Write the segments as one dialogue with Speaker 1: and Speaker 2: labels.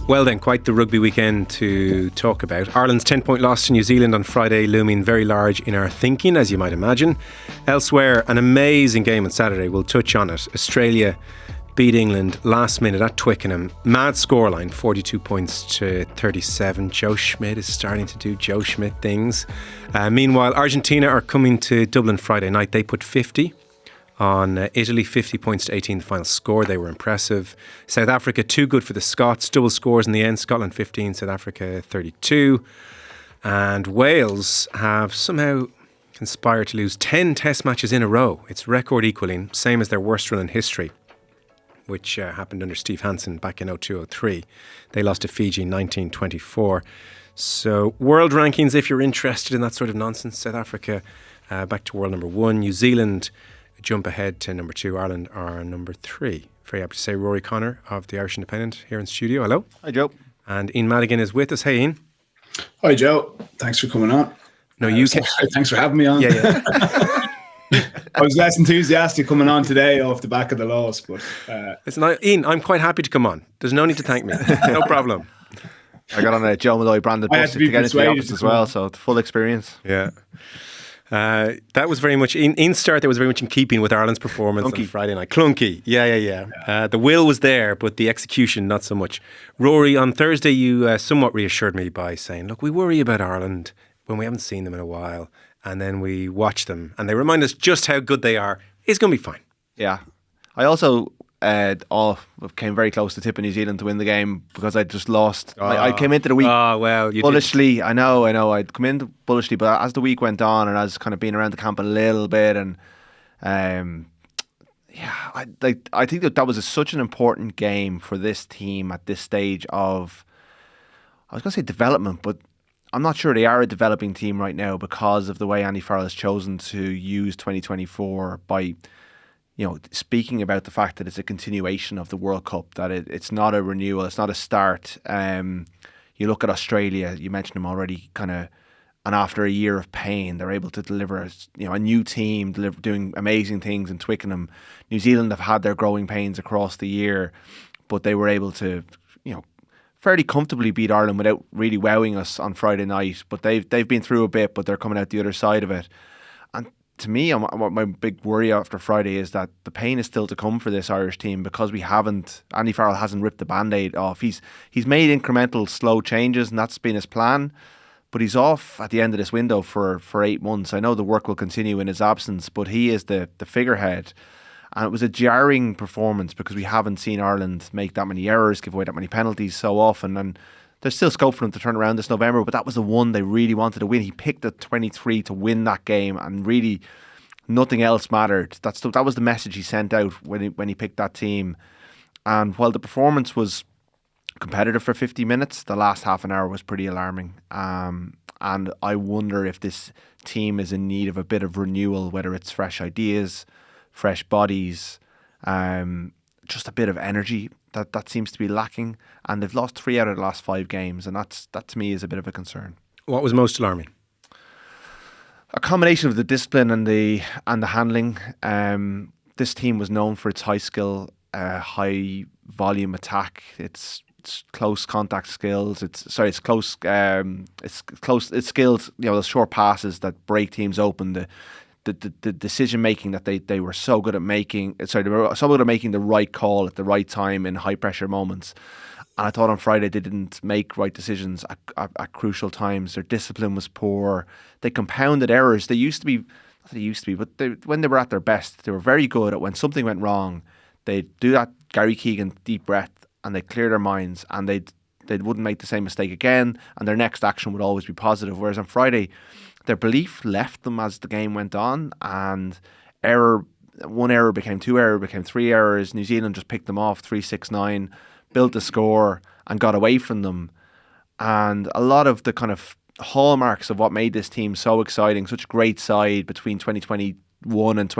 Speaker 1: Well then, quite the rugby weekend to talk about. Ireland's 10-point loss to New Zealand on Friday looming very large in our thinking, as you might imagine. Elsewhere, an amazing game on Saturday. We'll touch on it. Australia beat England last minute at Twickenham. Mad scoreline, 42 points to 37. Joe Schmidt is starting to do Joe Schmidt things. Meanwhile, Argentina are coming to Dublin Friday night. They put 50 on Italy, 50 points to 18 the final score. They were impressive. South Africa, too good for the Scots. Double scores in the end. Scotland 15, South Africa 32. And Wales have somehow conspired to lose 10 test matches in a row. It's record equaling, same as their worst run in history, which happened under Steve Hansen back in 02-03. They lost to Fiji in 1924. So world rankings, if you're interested in that sort of nonsense, South Africa back to world number 1. New Zealand jump ahead to number 2. Ireland are number 3. Very happy to say Rory O'Connor of the Irish Independent here in studio. Hello.
Speaker 2: Hi, Joe.
Speaker 1: And Ian Madigan is with us. Hey, Ian.
Speaker 3: Hi, Joe. Thanks for coming on.
Speaker 1: No, you can.
Speaker 3: Thanks for having me on.
Speaker 1: Yeah.
Speaker 3: I was less enthusiastic coming on today off the back of the loss, but
Speaker 1: Listen, Ian, I'm quite happy to come on. There's no need to thank me. No problem.
Speaker 2: I got on a Joe Malloy branded bus to get into the office as well, so the full experience.
Speaker 1: Yeah. That was very much in start. That was very much in keeping with Ireland's performance on Friday night. Clunky, yeah. The will was there, but the execution not so much. Rory, on Thursday, you somewhat reassured me by saying, "Look, we worry about Ireland when we haven't seen them in a while, and then we watch them, and they remind us just how good they are. It's going to be fine."
Speaker 2: Yeah, I also came very close to tipping New Zealand to win the game because I just lost. I came into the week bullishly. I know. I'd come in bullishly, but as the week went on and as kind of being around the camp a little bit, and I think that was such an important game for this team at this stage of, I was going to say development, but I'm not sure they are a developing team right now because of the way Andy Farrell has chosen to use 2024 by, speaking about the fact that it's a continuation of the World Cup, that it's not a renewal, it's not a start. You look at Australia, you mentioned them already, and after a year of pain, they're able to deliver a new team, doing amazing things in Twickenham. New Zealand have had their growing pains across the year, but they were able to, fairly comfortably beat Ireland without really wowing us on Friday night. But they've been through a bit, but they're coming out the other side of it. And to me, my big worry after Friday is that the pain is still to come for this Irish team because Andy Farrell hasn't ripped the Band-Aid off. He's made incremental slow changes, and that's been his plan, but he's off at the end of this window for 8 months. I know the work will continue in his absence, but he is the figurehead. And it was a jarring performance because we haven't seen Ireland make that many errors, give away that many penalties so often, and there's still scope for them to turn around this November, but that was the one they really wanted to win. He picked the 23 to win that game, and really nothing else mattered. That was the message he sent out when he picked that team. And while the performance was competitive for 50 minutes, the last half an hour was pretty alarming. And I wonder if this team is in need of a bit of renewal, whether it's fresh ideas, fresh bodies, just a bit of energy that seems to be lacking. And they've lost 3 out of the last 5 games, and that to me is a bit of a concern.
Speaker 1: What was most alarming?
Speaker 2: A combination of the discipline and the handling. This team was known for its high skill, high volume attack. It's close contact skills. It's skills. Those short passes that break teams open. The decision making that they were so good at making. They were so good at making the right call at the right time in high pressure moments. And I thought on Friday they didn't make right decisions at crucial times. Their discipline was poor. They compounded errors. When they were at their best, they were very good at when something went wrong, they'd do that Gary Keegan deep breath and they'd clear their minds and they wouldn't make the same mistake again, and their next action would always be positive. Whereas on Friday, their belief left them as the game went on, and one error became 2 errors, became 3 errors. New Zealand just picked them off 3-6-9, built a score and got away from them. And a lot of the kind of hallmarks of what made this team so exciting, such a great side between 2021 and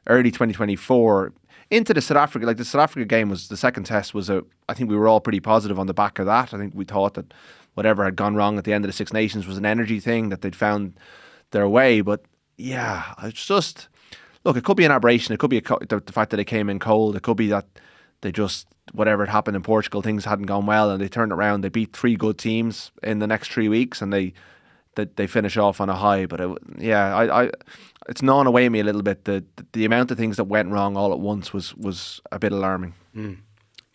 Speaker 2: early 2024 into the South Africa. Like the South Africa game was, the second test was I think we were all pretty positive on the back of that. I think we thought that whatever had gone wrong at the end of the Six Nations was an energy thing, that they'd found their way. But yeah, it's just, look, it could be an aberration. It could be the fact that they came in cold. It could be that they just, whatever had happened in Portugal, things hadn't gone well, and they turned around. They beat 3 good teams in the next 3 weeks, and they finish off on a high. But it's gnawing away at me a little bit. The amount of things that went wrong all at once was a bit alarming.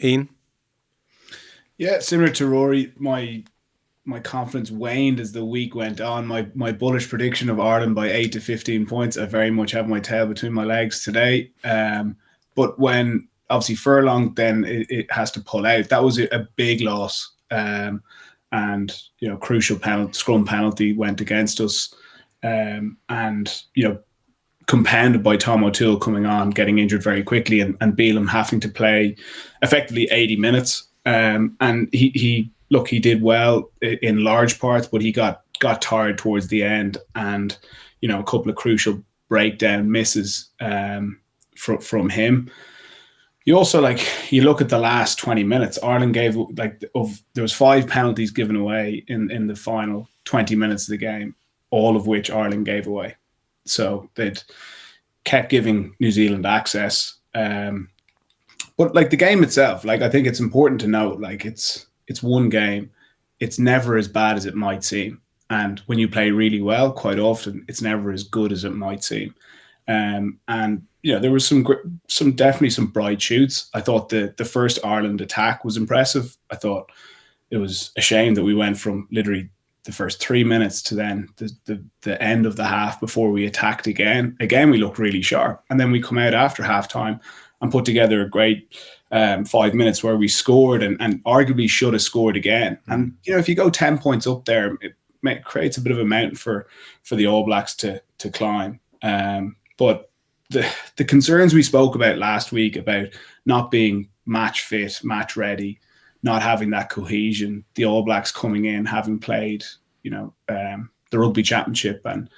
Speaker 1: Ian?
Speaker 3: Yeah, similar to Rory, my confidence waned as the week went on. My bullish prediction of Ireland by 8 to 15 points, I very much have my tail between my legs today. But when obviously Furlong then it has to pull out, that was a big loss. And crucial scrum penalty went against us. And compounded by Tom O'Toole coming on, getting injured very quickly, and Bealham having to play effectively 80 minutes. And he did well in large parts, but he got tired towards the end, and a couple of crucial breakdown misses from him. You also you look at the last 20 minutes. Ireland gave there was 5 penalties given away in the final 20 minutes of the game, all of which Ireland gave away. So they'd kept giving New Zealand access. But the game itself, I think it's important to note, it's one game. It's never as bad as it might seem. And when you play really well, quite often it's never as good as it might seem. And there was definitely some bright shoots. I thought the first Ireland attack was impressive. I thought it was a shame that we went from literally the first 3 minutes to then the end of the half before we attacked again. Again, we looked really sharp. And then we come out after halftime and put together a great 5 minutes where we scored and arguably should have scored again. And, if you go 10 points up there, it creates a bit of a mountain for the All Blacks to climb. But the concerns we spoke about last week about not being match fit, match ready, not having that cohesion, the All Blacks coming in, having played, the Rugby Championship and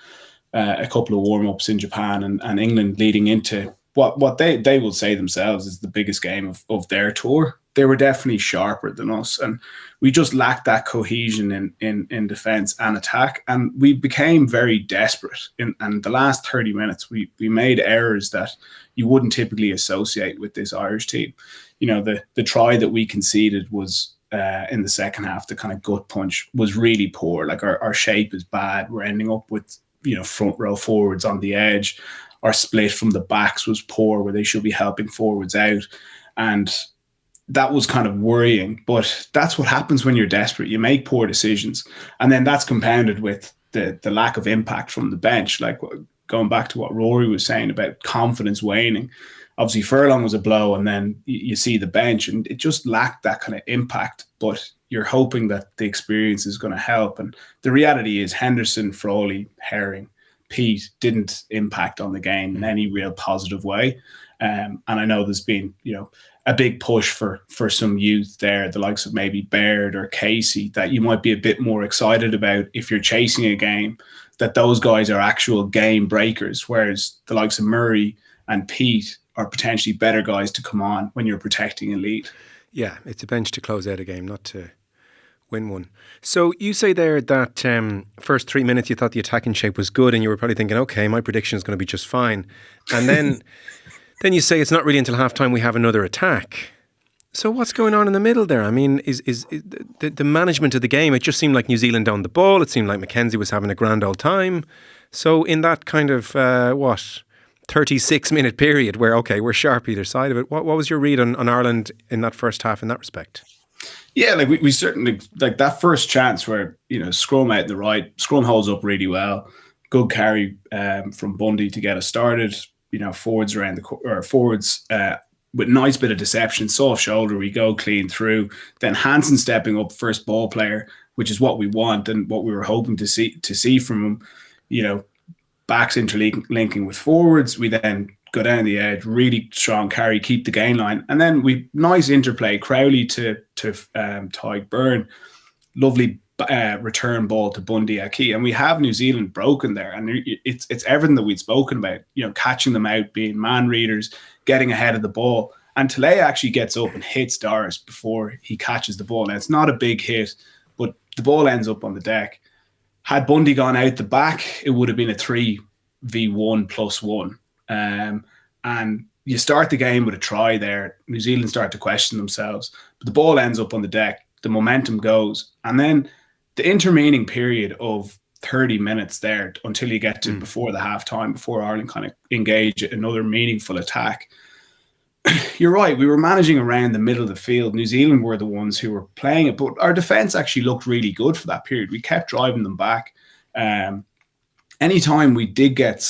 Speaker 3: a couple of warm-ups in Japan and England leading into what they will say themselves is the biggest game of their tour. They were definitely sharper than us, and we just lacked that cohesion in defence and attack, and we became very desperate. And the last 30 minutes, we made errors that you wouldn't typically associate with this Irish team. The try that we conceded was in the second half, the kind of gut punch was really poor. Our shape is bad. We're ending up with front row forwards on the edge. Our split from the backs was poor, where they should be helping forwards out. And that was kind of worrying. But that's what happens when you're desperate. You make poor decisions. And then that's compounded with the lack of impact from the bench. Going back to what Rory was saying about confidence waning. Obviously, Furlong was a blow, and then you see the bench, and it just lacked that kind of impact. But you're hoping that the experience is going to help. And the reality is Henderson, Crowley, Herring, Pete didn't impact on the game in any real positive way. And I know there's been, a big push for some youth there, the likes of maybe Baird or Casey, that you might be a bit more excited about if you're chasing a game, that those guys are actual game breakers, whereas the likes of Murray and Pete are potentially better guys to come on when you're protecting a lead.
Speaker 1: Yeah, it's a bench to close out a game, not to win one. So you say there that first 3 minutes you thought the attacking shape was good, and you were probably thinking, okay, my prediction is going to be just fine. And then then you say it's not really until halftime we have another attack. So what's going on in the middle there? I mean, is the management of the game, it just seemed like New Zealand owned the ball. It seemed like Mackenzie was having a grand old time. So in that kind of, 36-minute period where, okay, we're sharp either side of it, what was your read on Ireland in that first half in that respect?
Speaker 3: Yeah, we certainly, that first chance where, scrum out in the right, scrum holds up really well. Good carry from Bundy to get us started. Forwards forwards with a nice bit of deception, soft shoulder, we go clean through. Then Hansen stepping up, first ball player, which is what we want and what we were hoping to see from him. Backs interlinking with forwards. We then go down the edge, really strong carry, keep the gain line, and then nice interplay. Crowley to Tyg Byrne, lovely return ball to Bundy Aki, and we have New Zealand broken there. And it's everything that we'd spoken about. Catching them out, being man readers, getting ahead of the ball. And Talay actually gets up and hits Doris before he catches the ball. Now it's not a big hit, but the ball ends up on the deck. Had Bundy gone out the back, it would have been a 3v1+1. And you start the game with a try there. New Zealand start to question themselves. But the ball ends up on the deck. The momentum goes. And then the intervening period of 30 minutes there until you get to before the half time, before Ireland kind of engage another meaningful attack. You're right. We were managing around the middle of the field. New Zealand were the ones who were playing it. But our defence actually looked really good for that period. We kept driving them back. Anytime we did get,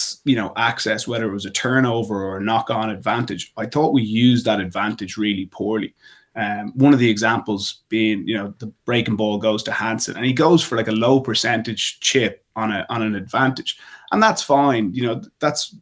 Speaker 3: access, whether it was a turnover or a knock-on advantage, I thought we used that advantage really poorly. One of the examples being, the breaking ball goes to Hansen, and he goes for like a low percentage chip on an advantage, and that's fine. That's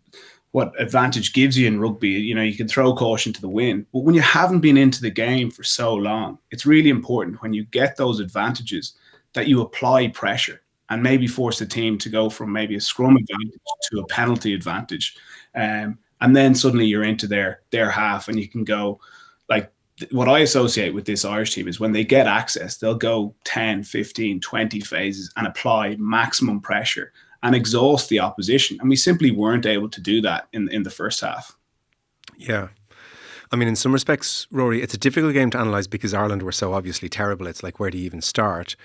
Speaker 3: what advantage gives you in rugby. You can throw caution to the wind, but when you haven't been into the game for so long, it's really important when you get those advantages that you apply pressure and maybe force the team to go from maybe a scrum advantage to a penalty advantage. And then suddenly you're into their half, and you can go, like, what I associate with this Irish team is when they get access, they'll go 10, 15, 20 phases and apply maximum pressure and exhaust the opposition. And we simply weren't able to do that in the first half.
Speaker 1: Yeah. I mean, in some respects, Rory, it's a difficult game to analyse because Ireland were so obviously terrible. It's like, where do you even start?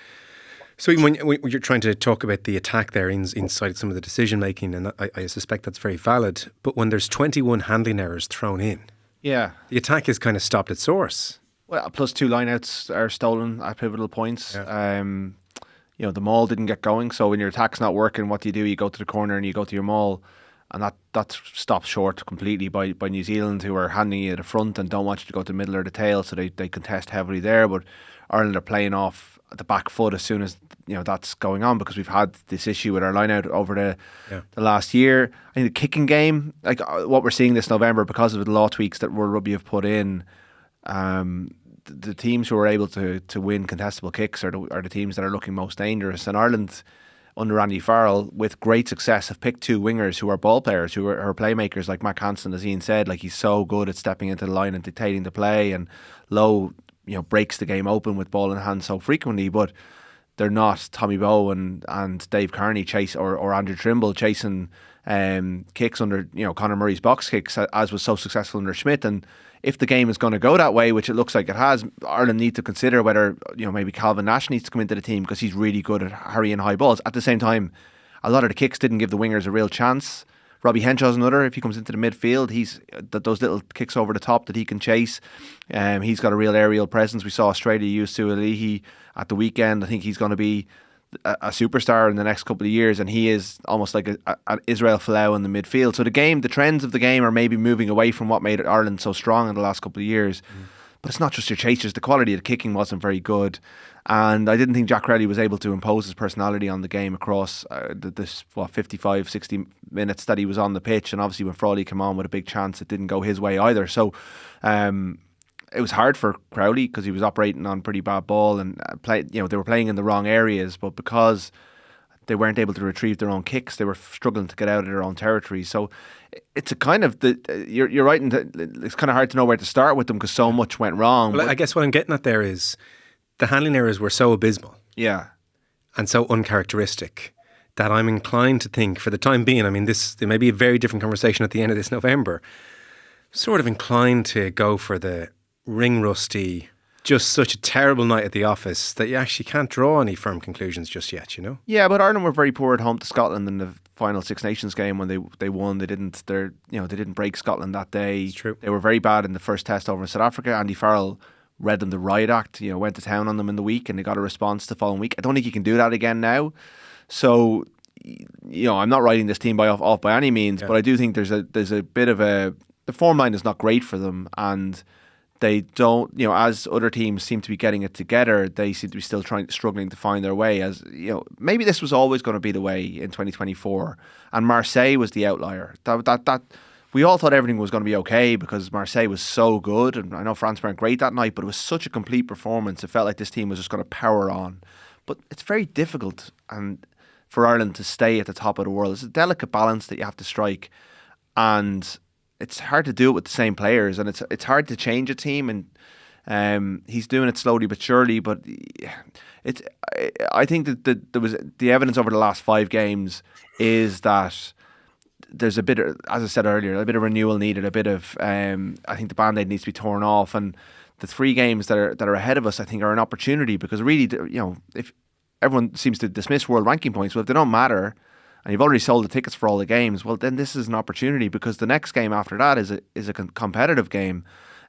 Speaker 1: So when you're trying to talk about the attack there inside some of the decision making, and I suspect that's very valid, but when there's 21 handling errors thrown in,
Speaker 2: the
Speaker 1: attack is kind of stopped at source.
Speaker 2: Well, plus 2 lineouts are stolen at pivotal points. Yeah. The maul didn't get going, so when your attack's not working, what do? You go to the corner and you go to your maul, and that stopped short completely by New Zealand, who are handing you the front and don't want you to go to the middle or the tail, so they contest heavily there. But Ireland are playing off the back foot as soon as that's going on, because we've had this issue with our line out over the last year. I think the kicking game, like what we're seeing this November, because of the law tweaks that World Rugby have put in, the teams who are able to win contestable kicks are the teams that are looking most dangerous. And Ireland, under Andy Farrell, with great success, have picked 2 wingers who are ball players, who are playmakers, like Mac Hansen, as Ian said. Like, he's so good at stepping into the line and dictating the play, and Lowe breaks the game open with ball in hand so frequently. But they're not Tommy Bowe and Dave Carney or Andrew Trimble chasing kicks under Conor Murray's box kicks, as was so successful under Schmidt. And if the game is going to go that way, which it looks like it has, Ireland need to consider whether maybe Calvin Nash needs to come into the team, because he's really good at harrying high balls. At the same time, a lot of the kicks didn't give the wingers a real chance. Robbie Henshaw's another. If he comes into the midfield, he's those little kicks over the top that he can chase. He's got a real aerial presence. We saw Australia use Sualihi at the weekend. I think he's going to be a superstar in the next couple of years, and he is almost like an Israel Folau in the midfield. So the trends of the game are maybe moving away from what made Ireland so strong in the last couple of years. But it's not just your chasers. The quality of the kicking wasn't very good. And I didn't think Jack Crowley was able to impose his personality on the game across this 55, 60 minutes that he was on the pitch. And obviously when Frawley came on with a big chance, it didn't go his way either. So it was hard for Crowley because he was operating on pretty bad ball, and they were playing in the wrong areas. But because they weren't able to retrieve their own kicks, they were struggling to get out of their own territory. So it's a kind of you're right. It's kind of hard to know where to start with them because so much went wrong.
Speaker 1: Well, I guess what I'm getting at there is the handling errors were so abysmal, and so uncharacteristic, that I'm inclined to think, for the time being, I mean, there may be a very different conversation at the end of this November. Sort of inclined to go for the ring rusty, just such a terrible night at the office that you actually can't draw any firm conclusions just yet,
Speaker 2: Yeah, but Ireland were very poor at home to Scotland in the final Six Nations game when they won. They didn't break Scotland that day.
Speaker 1: It's true.
Speaker 2: They were very bad in the first test over in South Africa. Andy Farrell read them the riot act, went to town on them in the week, and they got a response the following week. I don't think you can do that again now. So, I'm not writing this team off by any means, but I do think there's a bit of the form line is not great for them, and they don't, as other teams seem to be getting it together, they seem to be still struggling to find their way. As maybe this was always going to be the way in 2024, and Marseille was the outlier. That we all thought everything was going to be okay because Marseille was so good, and I know France weren't great that night, but it was such a complete performance. It felt like this team was just going to power on. But it's very difficult and for Ireland to stay at the top of the world. It's a delicate balance that you have to strike, and it's hard to do it with the same players, and it's hard to change a team, and he's doing it slowly but surely. But I think that there was the evidence over the last 5 games is that there's a bit of, as I said earlier, a bit of renewal needed, a bit of I think the band-aid needs to be torn off, and the 3 games that are ahead of us, I think, are an opportunity, because really, if everyone seems to dismiss world ranking points, well, if they don't matter and you've already sold the tickets for all the games, well, then this is an opportunity, because the next game after that is a competitive game.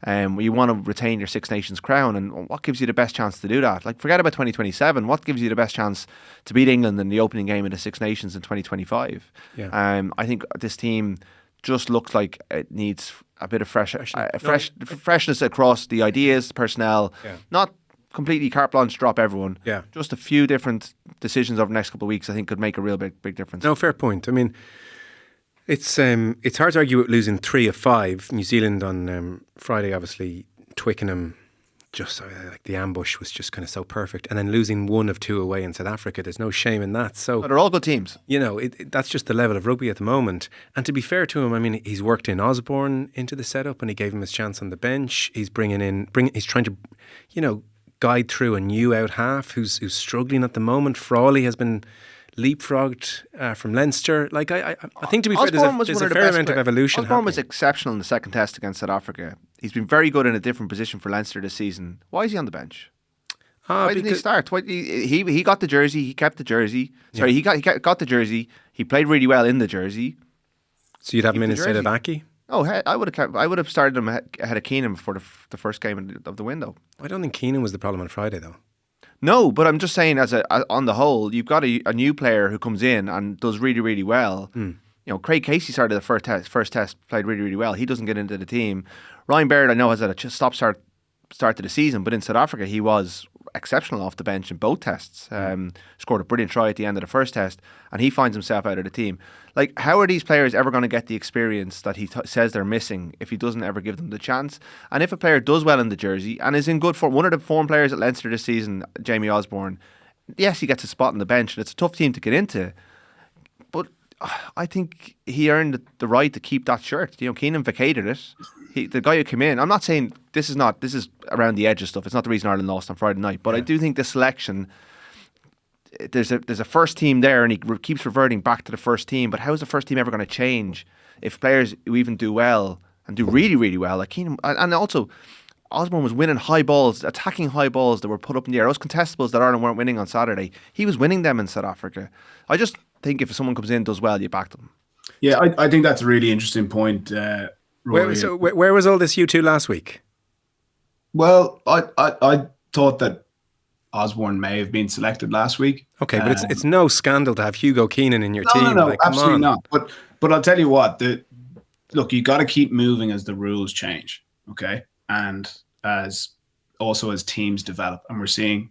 Speaker 2: You want to retain your Six Nations crown, and what gives you the best chance to do that? Like, forget about 2027. What gives you the best chance to beat England in the opening game of the Six Nations in 2025?
Speaker 1: Yeah.
Speaker 2: I think this team just looks like it needs a bit of freshness across the ideas, personnel.
Speaker 1: Yeah.
Speaker 2: Not completely carte blanche, drop everyone.
Speaker 1: Yeah.
Speaker 2: Just a few different decisions over the next couple of weeks, I think, could make a real big difference.
Speaker 1: No, fair point. I mean, it's hard to argue with losing 3 of 5. New Zealand on Friday, obviously, Twickenham, just like the ambush was just kind of so perfect. And then losing 1 of 2 away in South Africa, there's no shame in that. So
Speaker 2: But they're all good teams.
Speaker 1: That's just the level of rugby at the moment. And to be fair to him, I mean, he's worked in Osborne into the setup, and he gave him his chance on the bench. He's he's trying to, guide through a new out half who's struggling at the moment. Frawley has been leapfrogged from Leinster. Like, I think, to be fair, there's a fair amount of evolution.
Speaker 2: Osborne was exceptional in the second test against South Africa. He's been very good in a different position for Leinster this season. Why is he on the bench? Why didn't he start? He got the jersey. He kept the jersey. Sorry, he got the jersey. He played really well in the jersey.
Speaker 1: So you'd have him in instead of Aki?
Speaker 2: Oh, I would have started him ahead of Keenan before the first game of the window.
Speaker 1: I don't think Keenan was the problem on Friday, though.
Speaker 2: No, but I'm just saying, on the whole, you've got a new player who comes in and does really, really well. Craig Casey started the first test, played really, really well. He doesn't get into the team. Ryan Baird, I know, has had a stop-start to the season, but in South Africa, he was exceptional off the bench in both tests. Scored a brilliant try at the end of the first test, and he finds himself out of the team. Like, how are these players ever going to get the experience that he says they're missing if he doesn't ever give them the chance? And if a player does well in the jersey and is in good form, one of the form players at Leinster this season, Jamie Osborne, yes, he gets a spot on the bench, and it's a tough team to get into. But I think he earned the right to keep that shirt. Keenan vacated it. The guy who came in, I'm not saying this is around the edge of stuff. It's not the reason Ireland lost on Friday night. But I do think the selection, there's a first team there, and he keeps reverting back to the first team. But how is the first team ever going to change if players who even do well and do really, really well, like Keenan, and also Osborne was winning high balls, attacking high balls that were put up in the air. Those contestables that Ireland weren't winning on Saturday, he was winning them in South Africa. I just think if someone comes in and does well, you back them.
Speaker 3: Yeah, I think that's a really interesting point.
Speaker 1: Where was all this U2 last week?
Speaker 3: Well, I thought that Osborne may have been selected last week.
Speaker 1: Okay, but it's no scandal to have Hugo Keenan in your team.
Speaker 3: No, absolutely not. But I'll tell you what, look, you got to keep moving as the rules change, okay? And as teams develop, and we're seeing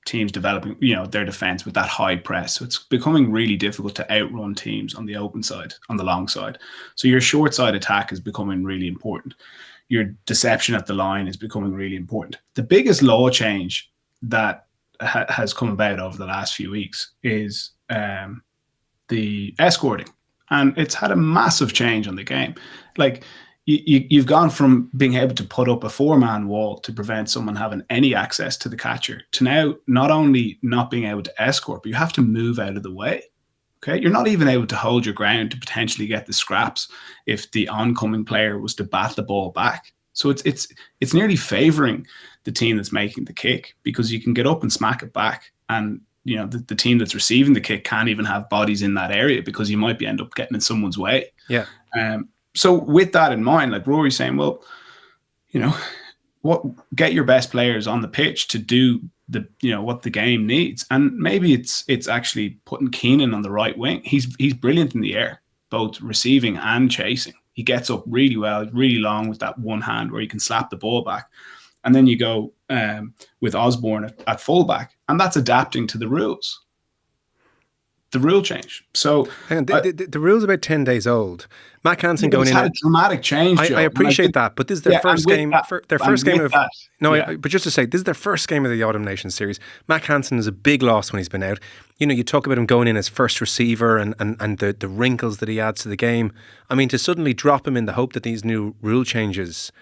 Speaker 3: teams developing, their defense with that high press. So it's becoming really difficult to outrun teams on the open side, on the long side. So your short side attack is becoming really important. Your deception at the line is becoming really important. The biggest law change that has come about over the last few weeks is the escorting. And it's had a massive change on the game. Like, you've gone from being able to put up a 4-man wall to prevent someone having any access to the catcher to now not only not being able to escort, but you have to move out of the way. Okay, you're not even able to hold your ground to potentially get the scraps if the oncoming player was to bat the ball back. So it's nearly favouring the team that's making the kick, because you can get up and smack it back, and the team that's receiving the kick can't even have bodies in that area because you might end up getting in someone's way.
Speaker 1: Yeah.
Speaker 3: So with that in mind, like Rory's saying, well, get your best players on the pitch to do what the game needs. And maybe it's actually putting Keenan on the right wing. He's brilliant in the air, both receiving and chasing. He gets up really well, really long with that one hand where he can slap the ball back. And then you go with Osborne at fullback, and that's adapting to the rules. The rule change. So
Speaker 1: the rule's about 10 days old. Matt Hansen going in.
Speaker 3: It's had a dramatic change.
Speaker 1: I appreciate that, but this is their first game. But just to say, this is their first game of the Autumn Nations series. Matt Hansen is a big loss when he's been out. You talk about him going in as first receiver and the wrinkles that he adds to the game. I mean, to suddenly drop him in the hope that these new rule changes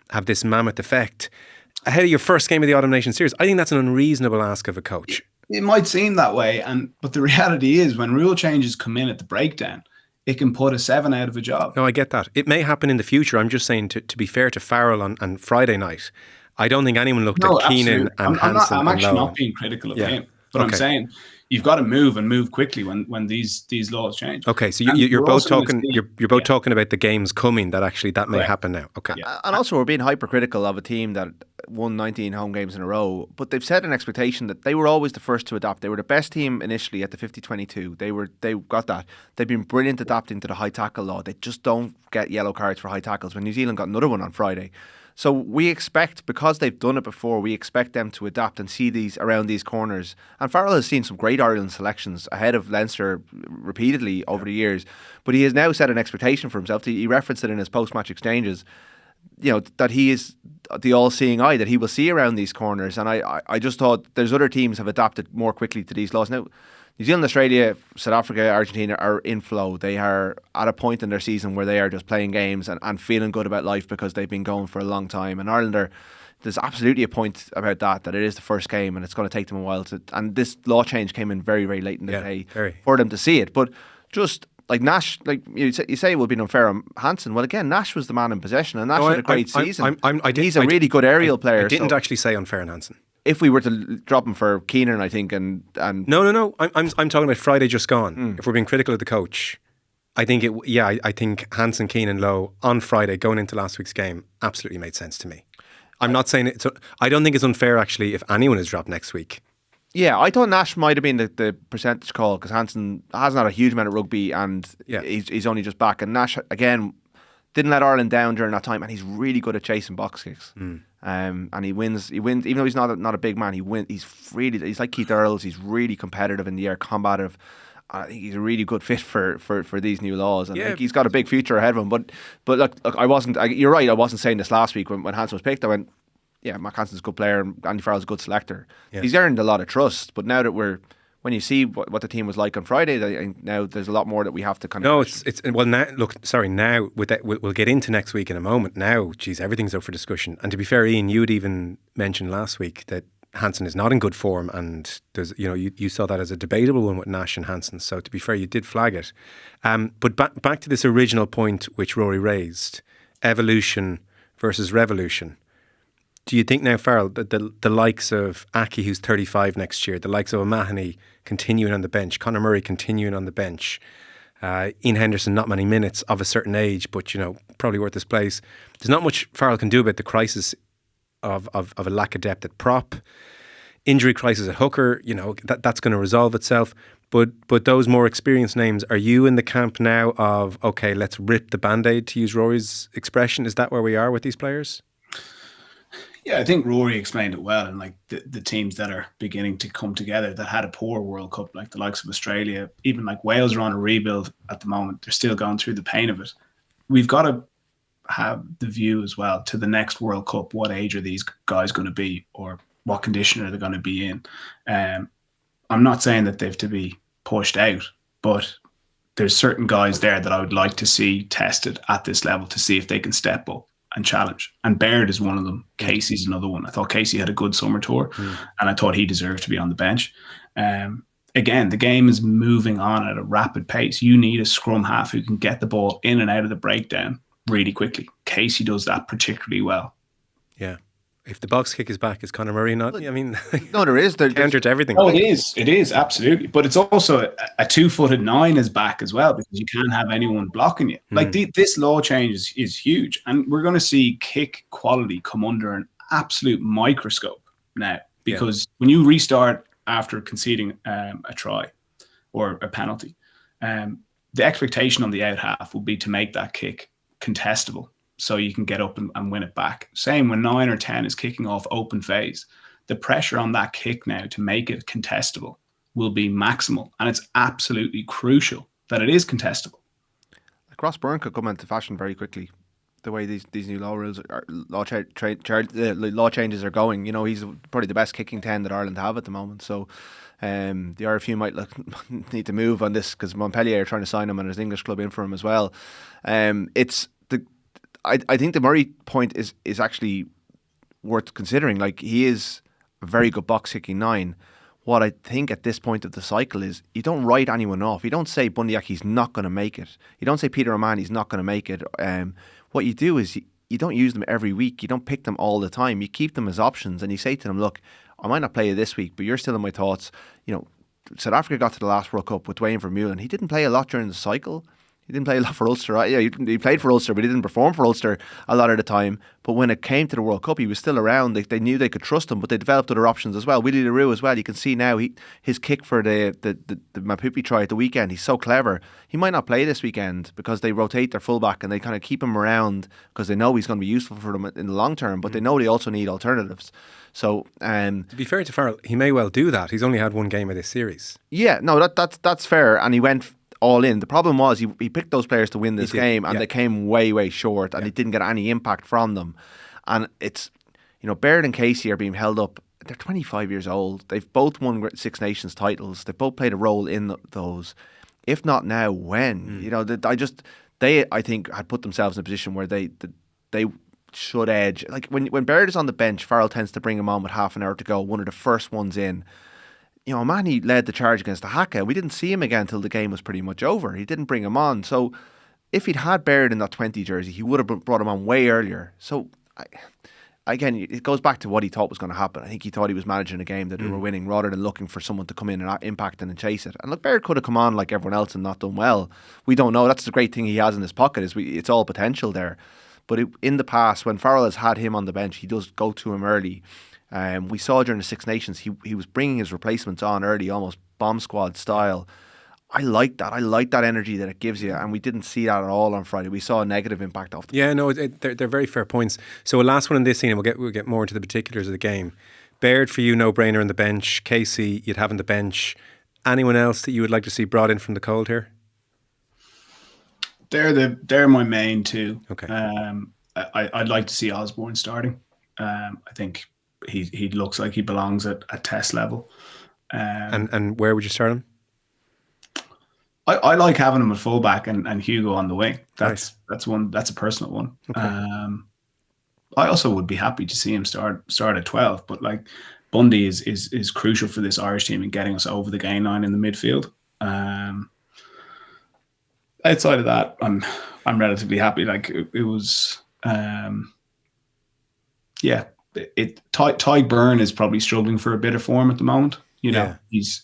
Speaker 1: have this mammoth effect ahead of your first game of the Autumn Nations series, I think that's an unreasonable ask of a coach.
Speaker 3: It might seem that way, but the reality is when rule changes come in at the breakdown, it can put a 7 out of a job.
Speaker 1: No, I get that. It may happen in the future. I'm just saying, to be fair to Farrell on Friday night, I don't think anyone looked at Keenan and Hansen.
Speaker 3: I'm actually
Speaker 1: and
Speaker 3: not being critical of him, but
Speaker 1: Okay.
Speaker 3: I'm saying you've got to move quickly when these laws change.
Speaker 1: Okay, so you're both talking. You're both talking about the games coming that may happen now. Okay,
Speaker 2: and also we're being hypercritical of a team that won 19 home games in a row, but they've set an expectation that they were always the first to adapt. They were the best team initially at the 50-22. They got that. They've been brilliant adapting to the high tackle law. They just don't get yellow cards for high tackles. When New Zealand got another one on Friday. So we expect, because they've done it before, we expect them to adapt and see these around these corners. And Farrell has seen some great Ireland selections ahead of Leinster repeatedly over the years. But he has now set an expectation for himself. He referenced it in his post-match exchanges, that he is the all-seeing eye, that he will see around these corners. And I just thought there's other teams have adapted more quickly to these laws. Now, New Zealand, Australia, South Africa, Argentina are in flow. They are at a point in their season where they are just playing games and feeling good about life because they've been going for a long time. And Ireland there's absolutely a point about that it is the first game and it's going to take them a while and this law change came in very, very late in the day for them to see it. But just like Nash, like you say it would be unfair on Hansen. Well, again, Nash was the man in possession and Nash had a great season. He's a really good aerial player.
Speaker 1: I didn't actually say unfair on Hansen.
Speaker 2: If we were to drop him for Keenan, I think, and
Speaker 1: no, I'm talking about Friday just gone. If we're being critical of the coach, I think I think Hansen, Keenan, Lowe on Friday going into last week's game absolutely made sense to me. I'm not saying it. I don't think it's unfair actually if anyone is dropped next week.
Speaker 2: Yeah, I thought Nash might have been the percentage call because Hansen hasn't had a huge amount of rugby and he's only just back. And Nash again didn't let Ireland down during that time, and he's really good at chasing box kicks. And he wins. Even though he's not a big man, he wins. He's like Keith Earls. He's really competitive in the air, combative. I think he's a really good fit for these new laws, and I think he's got a big future ahead of him. But look, I wasn't. You're right. I wasn't saying this last week when Hansen was picked. I went, yeah, Mac Hansen's a good player, and Andy Farrell's a good selector. Yeah. He's earned a lot of trust. But now that when you see what the team was like on Friday, now there's a lot more that we have to kind of.
Speaker 1: No, it's well now. Look, sorry. Now with that, we'll get into next week in a moment. Now, geez, everything's up for discussion. And to be fair, Ian, you'd even mentioned last week that Hansen is not in good form, and there's you saw that as a debatable one with Nash and Hansen. So to be fair, you did flag it. But back to this original point which Rory raised: evolution versus revolution. Do you think now, Farrell, that the likes of Aki, who's 35 next year, the likes of O'Mahony continuing on the bench, Conor Murray continuing on the bench, Ian Henderson not many minutes of a certain age, but probably worth his place. There's not much Farrell can do about the crisis of a lack of depth at prop, injury crisis at hooker. That's going to resolve itself. But those more experienced names, are you in the camp now of okay, let's rip the Band-Aid, to use Rory's expression? Is that where we are with these players?
Speaker 3: Yeah, I think Rory explained it well, and like the teams that are beginning to come together that had a poor World Cup, like the likes of Australia, even like Wales are on a rebuild at the moment. They're still going through the pain of it. We've got to have the view as well to the next World Cup. What age are these guys going to be, or what condition are they going to be in? I'm not saying that they've to be pushed out, but there's certain guys there that I would like to see tested at this level to see if they can step up and challenge. And Baird is one of them. Casey's another one. I thought Casey had a good summer tour and I thought he deserved to be on the bench. Again, the game is moving on at a rapid pace. You need a scrum half who can get the ball in and out of the breakdown really quickly. Casey does that particularly well.
Speaker 1: Yeah. If the box kick is back, is Conor Murray not? I mean,
Speaker 2: no, there is. There's
Speaker 1: counter to everything.
Speaker 3: Oh, it is absolutely. But it's also a 2'9" is back as well, because you can't have anyone blocking you. Like this law change is huge, and we're going to see kick quality come under an absolute microscope now, because when you restart after conceding a try or a penalty, the expectation on the out half will be to make that kick contestable, so you can get up and win it back. Same when 9 or 10 is kicking off open phase. The pressure on that kick now to make it contestable will be maximal. And it's absolutely crucial that it is contestable.
Speaker 2: Cross burn could come into fashion very quickly. The way these new law rules, law changes are going. He's probably the best kicking 10 that Ireland have at the moment. So the RFU might need to move on this, because Montpellier are trying to sign him and there's English club in for him as well. I think the Murray point is actually worth considering. Like, he is a very good box kicking 9. what I think at this point of the cycle is you don't write anyone off. You don't say Bundy Aki's not going to make it. You don't say Peter O'Mahony's not going to make it. What you do is you don't use them every week. You don't pick them all the time. You keep them as options and you say to them, look, I might not play you this week, but you're still in my thoughts. You know, South Africa got to the last World Cup with Dwayne Vermeulen. He didn't play a lot during the cycle. He didn't play a lot for Ulster. Right? Yeah, he played for Ulster, but he didn't perform for Ulster a lot of the time. But when it came to the World Cup, he was still around. They knew they could trust him, but they developed other options as well. Willie LaRue as well. You can see now his kick for the Mapupi try at the weekend. He's so clever. He might not play this weekend because they rotate their fullback and they kind of keep him around because they know he's going to be useful for them in the long term. But they know they also need alternatives. So to
Speaker 1: be fair to Farrell, he may well do that. He's only had one game of this series.
Speaker 2: Yeah, no, that's fair, and he went all in. The problem was he picked those players to win this game, and they came way short, and he didn't get any impact from them. And it's, you know, Baird and Casey are being held up. They're 25 years old. They've both won Six Nations titles. They've both played a role in those. If not now, when? You know, I think had put themselves in a position where they should edge. Like when Baird is on the bench, Farrell tends to bring him on with half an hour to go, one of the first ones in. You know, O'Mahony led the charge against the Haka. We didn't see him again until the game was pretty much over. He didn't bring him on. So if he'd had Baird in that 20 jersey, he would have brought him on way earlier. So again, it goes back to what he thought was going to happen. I think he thought he was managing a game that they were winning rather than looking for someone to come in and impact and chase it. And look, Baird could have come on like everyone else and not done well. We don't know. That's the great thing he has in his pocket is it's all potential there. But in the past, when Farrell has had him on the bench, he does go to him early. We saw during the Six Nations, he was bringing his replacements on early, almost bomb squad style. I like that. I like that energy that it gives you, and we didn't see that at all on Friday. We saw a negative impact off them.
Speaker 1: Yeah, no, they're very fair points. So a last one in this scene, and we'll get more into the particulars of the game. Baird for you, no brainer on the bench. Casey, you'd have on the bench. Anyone else that you would like to see brought in from the cold here?
Speaker 3: They're my main two.
Speaker 1: Okay.
Speaker 3: I'd like to see Osborne starting. I think he looks like he belongs at test level.
Speaker 1: And where would you start him?
Speaker 3: I like having him at fullback and Hugo on the wing. That's a personal one.
Speaker 1: Okay.
Speaker 3: I also would be happy to see him start at 12, but like Bundy is crucial for this Irish team in getting us over the gain line in the midfield. Outside of that, I'm relatively happy. Like it was, Ty Byrne is probably struggling for a bit of form at the moment. You know, it's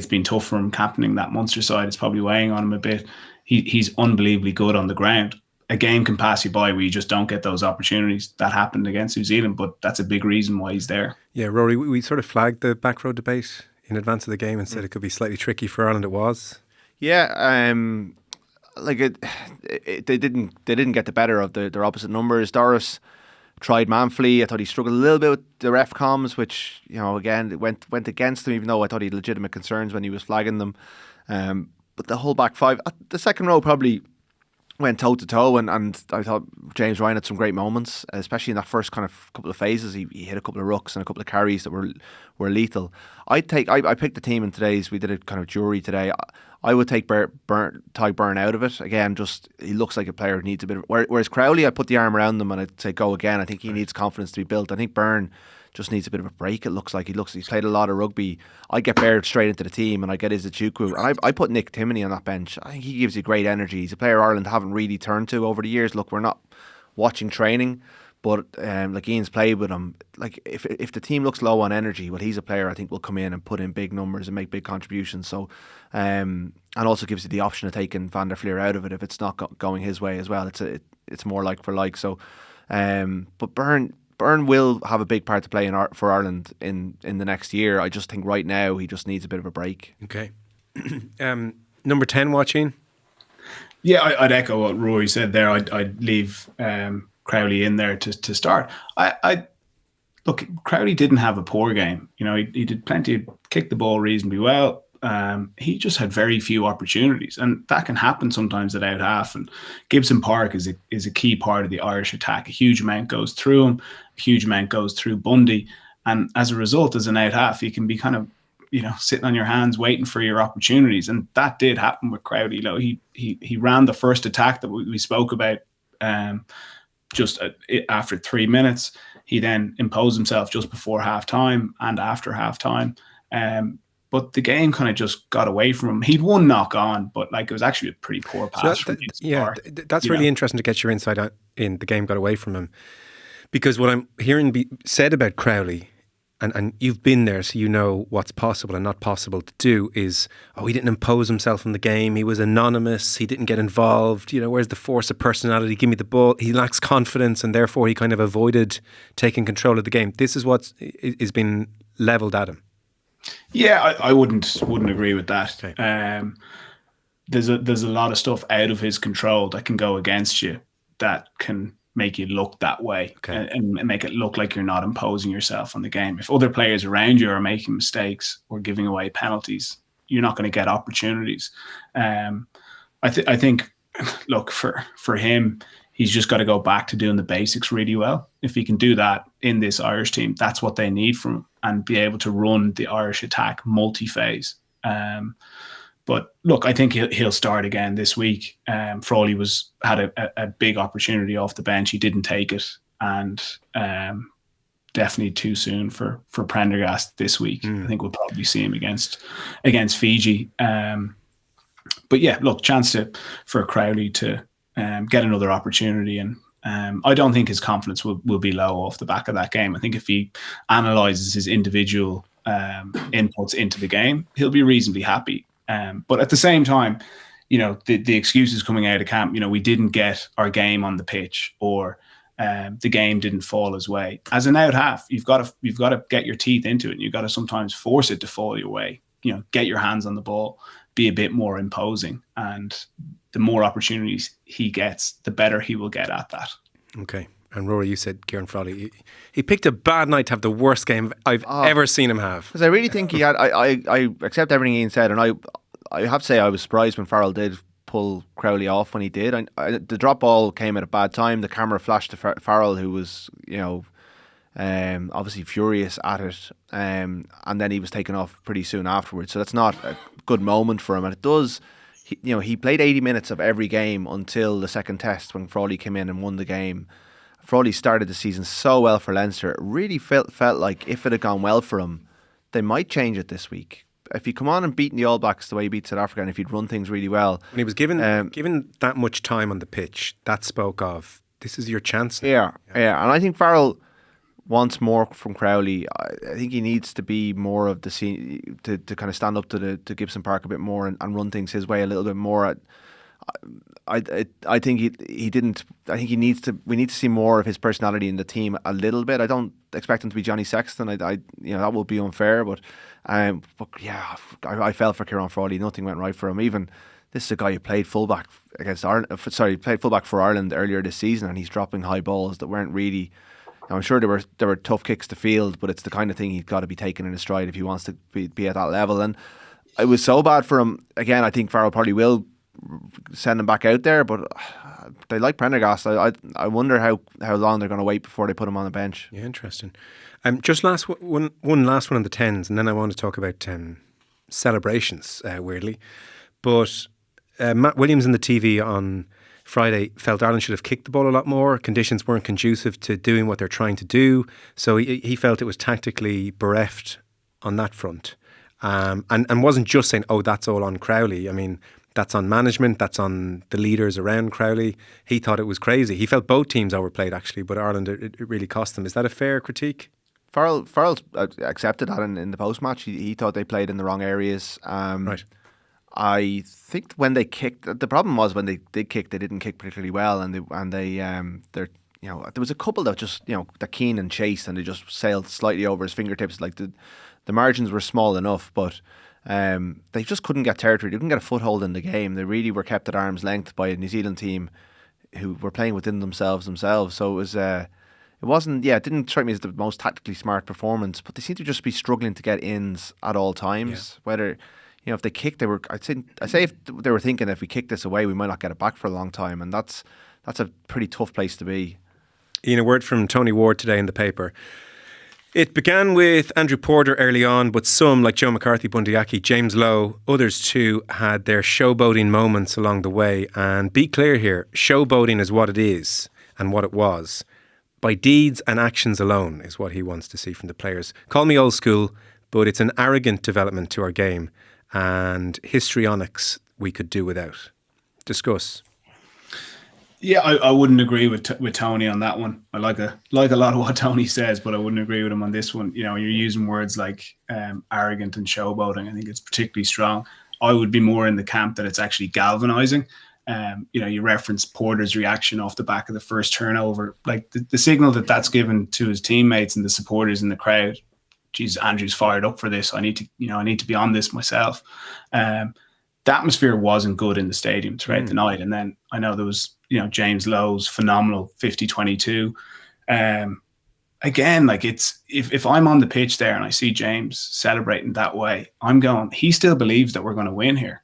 Speaker 3: been tough for him captaining that Munster side. It's probably weighing on him a bit. He's unbelievably good on the ground. A game can pass you by where you just don't get those opportunities. That happened against New Zealand, but that's a big reason why he's there.
Speaker 1: Yeah, Rory, we sort of flagged the back row debate in advance of the game and said it could be slightly tricky for Ireland. It was.
Speaker 2: Yeah, they didn't get the better of their opposite numbers. Doris tried manfully. I thought he struggled a little bit with the ref comms, which, you know, again, it went against him, even though I thought he had legitimate concerns when he was flagging them. But the whole back five, the second row probably went toe to toe, and I thought James Ryan had some great moments, especially in that first kind of couple of phases. He hit a couple of rucks and a couple of carries that were lethal. I picked the team in today's. We did a kind of jury today. I would take Ty Byrne out of it. Again, just he looks like a player who needs a bit of. Whereas Crowley, I put the arm around them and I'd say go again. I think he needs confidence to be built. I think Byrne just needs a bit of a break. It looks like he's played a lot of rugby. I get Baird straight into the team and I get Izuchukwu. And I put Nick Timoney on that bench. I think he gives you great energy. He's a player Ireland haven't really turned to over the years. Look, we're not watching training, but like Ian's played with him. Like if the team looks low on energy, well, he's a player I think will come in and put in big numbers and make big contributions. So, and also gives you the option of taking Van der Fleer out of it if it's not going his way as well. It's more like for like. So, but Byrne will have a big part to play for Ireland in the next year. I just think right now he just needs a bit of a break.
Speaker 1: Okay. Number 10 watching.
Speaker 3: Yeah, I'd echo what Rory said there. I'd leave Crowley in there to start. I look, Crowley didn't have a poor game. You know, he did plenty, kicked the ball reasonably well. He just had very few opportunities, and that can happen sometimes at out half. And Gibson Park is a key part of the Irish attack. A huge amount goes through him, a huge amount goes through Bundy, and as a result, as an out half, you can be kind of, you know, sitting on your hands waiting for your opportunities, and that did happen with Crowley. You know, he ran the first attack that we spoke about just after 3 minutes. He then imposed himself just before half time and after half time. But the game kind of just got away from him. He'd one knock on, but like it was actually a pretty poor pass from his part.
Speaker 1: That's really interesting to get your insight in the game got away from him. Because what I'm hearing be said about Crowley, and you've been there, so you know what's possible and not possible to do, is, he didn't impose himself in the game. He was anonymous. He didn't get involved. Where's the force of personality? Give me the ball. He lacks confidence, and therefore he kind of avoided taking control of the game. This is what is being levelled at him.
Speaker 3: Yeah, I wouldn't agree with that.
Speaker 1: Okay.
Speaker 3: There's a lot of stuff out of his control that can go against you, that can make you look that way,
Speaker 1: okay,
Speaker 3: and make it look like you're not imposing yourself on the game. If other players around you are making mistakes or giving away penalties, you're not going to get opportunities. I think, look, for him, he's just got to go back to doing the basics really well. If he can do that in this Irish team, that's what they need from him, and be able to run the Irish attack multi-phase. But look, I think he'll start again this week. Crowley had a big opportunity off the bench. He didn't take it, and definitely too soon for Prendergast this week. I think we'll probably see him against Fiji. But yeah, look, chance for Crowley to get another opportunity, and I don't think his confidence will be low off the back of that game. I think if he analyses his individual inputs into the game, he'll be reasonably happy. But at the same time, the excuses coming out of camp, we didn't get our game on the pitch, or the game didn't fall his way. As an out half, you've got to get your teeth into it, and you've got to sometimes force it to fall your way. Get your hands on the ball, be a bit more imposing, and the more opportunities he gets, the better he will get at that.
Speaker 1: Okay. And Rory, you said Kieran Crowley, he picked a bad night to have the worst game I've ever seen him have.
Speaker 2: Because I really think he had. I accept everything Ian said, and I have to say I was surprised when Farrell did pull Crowley off when he did. The drop ball came at a bad time. The camera flashed to Farrell, who was obviously furious at it, and then he was taken off pretty soon afterwards. So that's not a good moment for him, and it does. He played 80 minutes of every game until the second test when Crowley came in and won the game. Crowley started the season so well for Leinster. It really felt like if it had gone well for him, they might change it this week. If he'd come on and beaten the All Blacks the way he beat South Africa, and if he'd run things really well.
Speaker 1: When he was given that much time on the pitch, that spoke of, this is your chance now.
Speaker 2: Yeah. And I think Farrell wants more from Crowley. I think he needs to be more of the scene, to kind of stand up to Gibson Park a bit more and run things his way a little bit more. I think he didn't. I think he needs to. We need to see more of his personality in the team a little bit. I don't expect him to be Johnny Sexton. That would be unfair. But yeah, I fell for Kieran Crowley. Nothing went right for him. Even this is a guy who played fullback against Ireland. Played fullback for Ireland earlier this season, and he's dropping high balls that weren't really. I'm sure there were tough kicks to field, but it's the kind of thing he's got to be taken in his stride if he wants to be at that level. And it was so bad for him. Again, I think Farrell probably will send him back out there, but they like Prendergast. I wonder how long they're going to wait before they put him on the bench.
Speaker 1: Yeah, interesting. Just one last one on the tens, and then I want to talk about celebrations, weirdly. But Matt Williams in the TV on Friday felt Ireland should have kicked the ball a lot more. Conditions weren't conducive to doing what they're trying to do. So he felt it was tactically bereft on that front. And wasn't just saying, that's all on Crowley. I mean, that's on management, that's on the leaders around Crowley. He thought it was crazy. He felt both teams overplayed, actually, but Ireland, it really cost them. Is that a fair critique?
Speaker 2: Farrell accepted that in the post-match. He thought they played in the wrong areas.
Speaker 1: Right.
Speaker 2: I think when they kicked, the problem was when they did kick, they didn't kick particularly well, and there was a couple that just that Keenan chased and they just sailed slightly over his fingertips. Like the margins were small enough, but they just couldn't get territory. They couldn't get a foothold in the game. They really were kept at arm's length by a New Zealand team who were playing within themselves. So it was. It wasn't. Yeah, it didn't strike me as the most tactically smart performance, but they seem to just be struggling to get ins at all times. Yeah. Whether if they kicked, they were. I say if they were thinking if we kick this away, we might not get it back for a long time, and that's a pretty tough place to be.
Speaker 1: Ian, a word from Tony Ward today in the paper. It began with Andrew Porter early on, but some, like Joe McCarthy, Bundyaki, James Lowe, others too, had their showboating moments along the way. And be clear here, showboating is what it is. and what it was. By deeds and actions alone is what he wants to see from the players. Call me old school, but it's an arrogant development to our game, and histrionics we could do without. Discuss.
Speaker 3: Yeah, I wouldn't agree with Tony on that one. I like a lot of what Tony says, but I wouldn't agree with him on this one. You know, you're using words like arrogant and showboating. I think it's particularly strong. I would be more in the camp that it's actually galvanizing. You know, you referenced Porter's reaction off the back of the first turnover. Like the signal that's given to his teammates and the supporters in the crowd. Geez, Andrew's fired up for this. I need to be on this myself. The atmosphere wasn't good in the stadium throughout the night. And then I know there was, you know, James Lowe's phenomenal 50-22. Again, like if I'm on the pitch there and I see James celebrating that way, I'm going, he still believes that we're going to win here.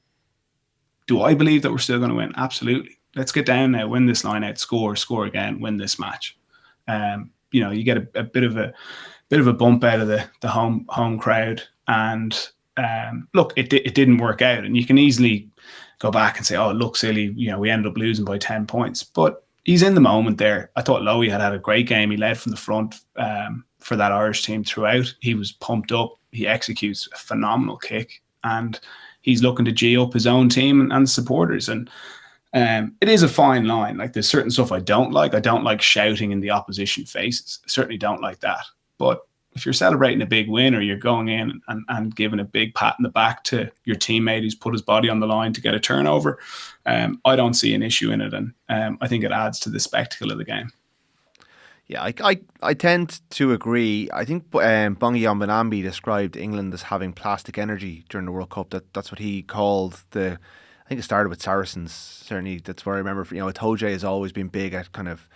Speaker 3: Do I believe that we're still going to win? Absolutely. Let's get down now, win this line out, score again, win this match. You know, you get a bit of a bump out of the home crowd, and look, it didn't work out, and you can easily go back and say, oh, look, silly, you know, we ended up losing by 10 points, but he's in the moment there. I thought Lowy had a great game. He led from the front for that Irish team throughout. He was pumped up. He executes a phenomenal kick, and he's looking to G up his own team and supporters. And it is a fine line. Like, there's certain stuff I don't like. I don't like shouting in the opposition faces. I certainly don't like that. But if you're celebrating a big win, or you're going in and giving a big pat in the back to your teammate who's put his body on the line to get a turnover, I don't see an issue in it. And I think it adds to the spectacle of the game.
Speaker 2: Yeah, I tend to agree. I think Bongi Yambanambi described England as having plastic energy during the World Cup. That's what he called I think it started with Saracens. Certainly, that's where I remember. You know, Itoje has always been big at kind of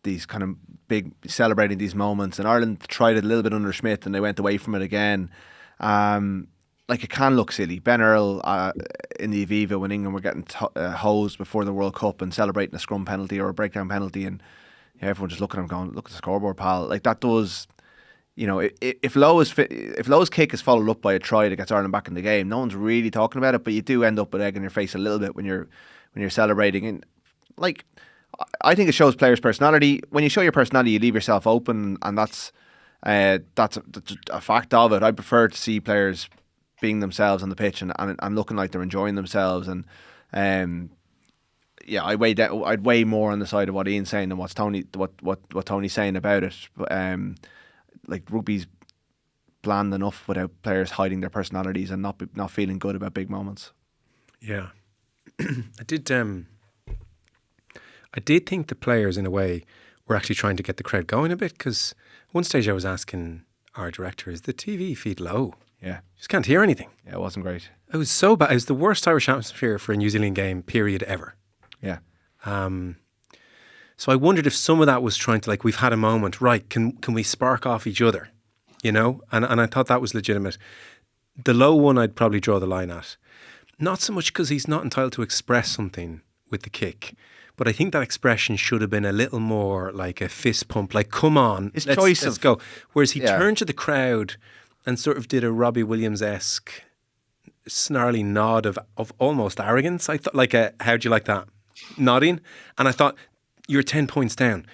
Speaker 2: these kind of big celebrating these moments. And Ireland tried it a little bit under Smith, and they went away from it again. Like, it can look silly. Ben Earl in the Aviva, when England were getting hosed before the World Cup and celebrating a scrum penalty or a breakdown penalty, and everyone just looking at him going, look at the scoreboard, pal. Like, that does, you know, if Lowe's kick is followed up by a try that gets Ireland back in the game, no one's really talking about it, but you do end up with egg in your face a little bit when you're celebrating. And, like, I think it shows players' personality. When you show your personality, you leave yourself open, and that's a fact of it. I prefer to see players being themselves on the pitch and looking like they're enjoying themselves. And yeah, I'd weigh more on the side of what Ian's saying than what Tony's saying about it. But, like, rugby's bland enough without players hiding their personalities and not feeling good about big moments.
Speaker 1: Yeah, I did think the players, in a way, were actually trying to get the crowd going a bit, because one stage I was asking our director, is the TV feed low?
Speaker 2: Yeah.
Speaker 1: Just can't hear anything.
Speaker 2: Yeah, it wasn't great.
Speaker 1: It was so bad. It was the worst Irish atmosphere for a New Zealand game, period, ever.
Speaker 2: Yeah.
Speaker 1: So I wondered if some of that was trying to, like, we've had a moment, right, can we spark off each other, you know? And I thought that was legitimate. The low one I'd probably draw the line at. Not so much because he's not entitled to express something with the kick, but I think that expression should have been a little more like a fist pump, like, come on, let's go. Whereas he turned to the crowd and sort of did a Robbie Williams-esque snarly nod of almost arrogance. I thought, like, how'd you like that? Nodding. And I thought, you're 10 points down.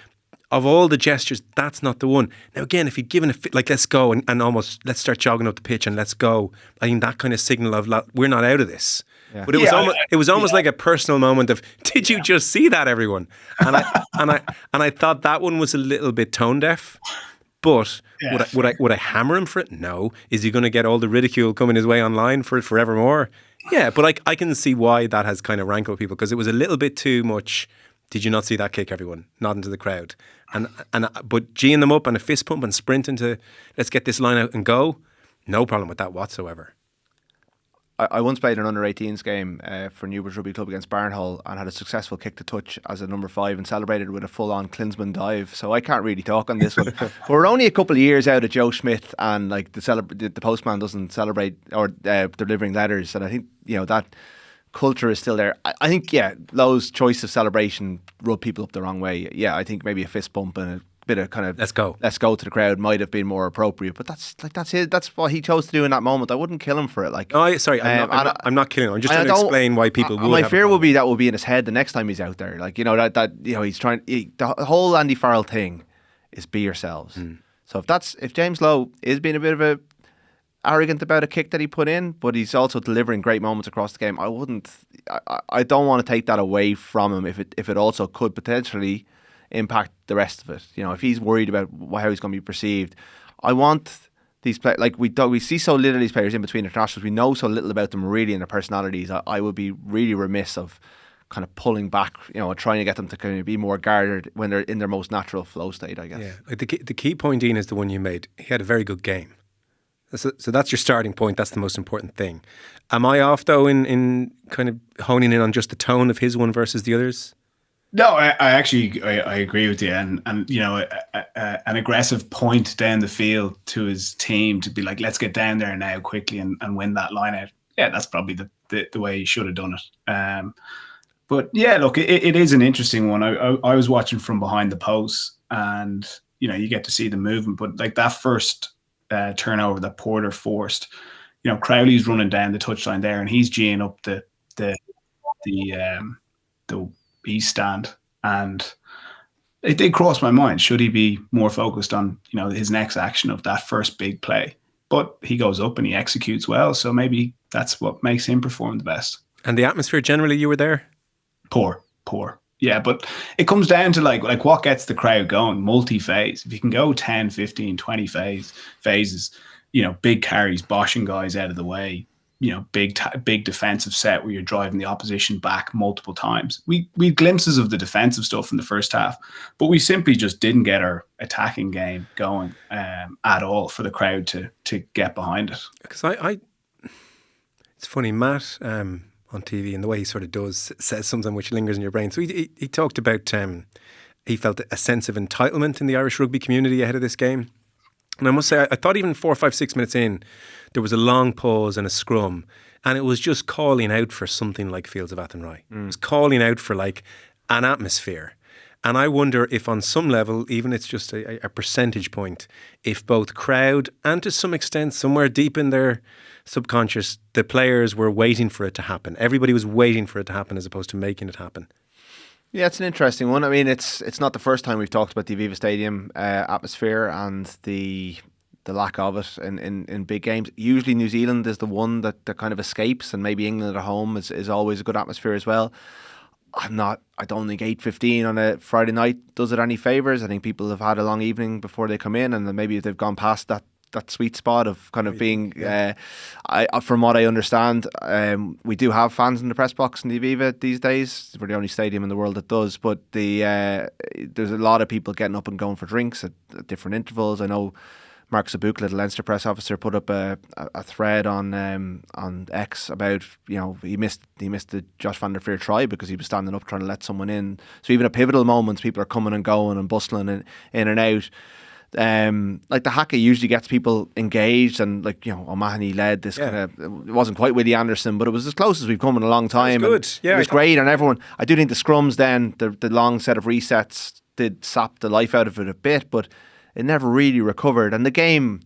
Speaker 1: Of all the gestures, that's not the one. Now, again, if he'd given like, let's go and almost, let's start jogging up the pitch and let's go, I think that kind of signal of, we're not out of this. Yeah. But it was almost like a personal moment of, did you just see that, everyone? And I thought that one was a little bit tone deaf. But would I hammer him for it? No. Is he going to get all the ridicule coming his way online for it forevermore? Yeah, but I can see why that has kind of rankled people, because it was a little bit too much. Did you not see that kick, everyone? Nodding to the crowd. But geeing them up and a fist pump and sprinting to, let's get this line out and go. No problem with that whatsoever.
Speaker 2: I once played an under-18s game for Newbridge Rugby Club against Barnhull and had a successful kick to touch as a number 5 and celebrated with a full-on Klinsmann dive. So I can't really talk on this one. But we're only a couple of years out of Joe Schmidt, and, like, the postman doesn't celebrate or delivering letters. And I think, you know, that culture is still there. I think, yeah, Lowe's choice of celebration rubbed people up the wrong way. Yeah, I think maybe a fist bump and a bit of kind of
Speaker 1: Let's go
Speaker 2: to the crowd might have been more appropriate. But that's what he chose to do in that moment. I wouldn't kill him for it. Like,
Speaker 1: I'm not killing him. I'm just trying to explain why people would.
Speaker 2: My
Speaker 1: have
Speaker 2: fear will be that will be in his head the next time he's out there. Like, you know, that you know, he's trying. The whole Andy Farrell thing is be yourselves. So if James Lowe is being a bit of a arrogant about a kick that he put in, but he's also delivering great moments across the game, I don't want to take that away from him if it also could potentially impact the rest of it. You know, if he's worried about how he's going to be perceived, I want these players, like we see so little of these players in between internationals, we know so little about them really and their personalities. I would be really remiss of kind of pulling back, you know, trying to get them to kind of be more guarded when they're in their most natural flow state, I guess.
Speaker 1: Yeah, like the key point, Ian, is the one you made. He had a very good game. So that's your starting point. That's the most important thing. Am I off, though, in kind of honing in on just the tone of his one versus the others?
Speaker 3: No, I actually agree with you. And you know, an aggressive point down the field to his team to be like, let's get down there now quickly and win that line out. Yeah, that's probably the way he should have done it. But yeah, look, it is an interesting one. I was watching from behind the posts and, you know, you get to see the movement. But like that first turnover that Porter forced, you know, Crowley's running down the touchline there and he's geeing up the east stand, and it did cross my mind, should he be more focused on, you know, his next action of that first big play? But he goes up and he executes well, so maybe that's what makes him perform the best. And
Speaker 1: the atmosphere generally, you were there?
Speaker 3: Poor. Yeah, but it comes down to like what gets the crowd going, multi-phase. If you can go 10, 15, 20 phases, you know, big carries, boshing guys out of the way, you know, big defensive set where you're driving the opposition back multiple times. We had glimpses of the defensive stuff in the first half, but we simply just didn't get our attacking game going at all for the crowd to get behind it.
Speaker 1: Because it's funny, Matt on TV, and the way he sort of says something which lingers in your brain. So he talked about he felt a sense of entitlement in the Irish rugby community ahead of this game. And I must say, I thought even 4, 5, 6 minutes in, there was a long pause and a scrum, and it was just calling out for something like Fields of Athenry. It was calling out for like an atmosphere. And I wonder if on some level, even it's just a percentage point, if both crowd and to some extent somewhere deep in their subconscious, the players were waiting for it to happen. Everybody was waiting for it to happen as opposed to making it happen.
Speaker 2: Yeah, it's an interesting one. I mean, it's not the first time we've talked about the Aviva Stadium atmosphere and the lack of it in big games. Usually New Zealand is the one that kind of escapes, and maybe England at home is always a good atmosphere as well. I don't think 8:15 on a Friday night does it any favours. I think people have had a long evening before they come in, and then maybe they've gone past that sweet spot of kind of being, from what I understand, we do have fans in the press box in the Aviva these days. We're the only stadium in the world that does, but there's a lot of people getting up and going for drinks at different intervals. I know Mark Zabukla, the Leinster press officer, put up a thread on X about, you know, he missed the Josh van der Veer try because he was standing up trying to let someone in. So even at pivotal moments, people are coming and going and bustling in and out. Like the haka usually gets people engaged, and like, you know, O'Mahony led this kind of, it wasn't quite Willie Anderson, but it was as close as we've come in a long time.
Speaker 1: It was good. Yeah,
Speaker 2: it was great, and everyone, I do think the scrums then, the long set of resets did sap the life out of it a bit, but it never really recovered, and the game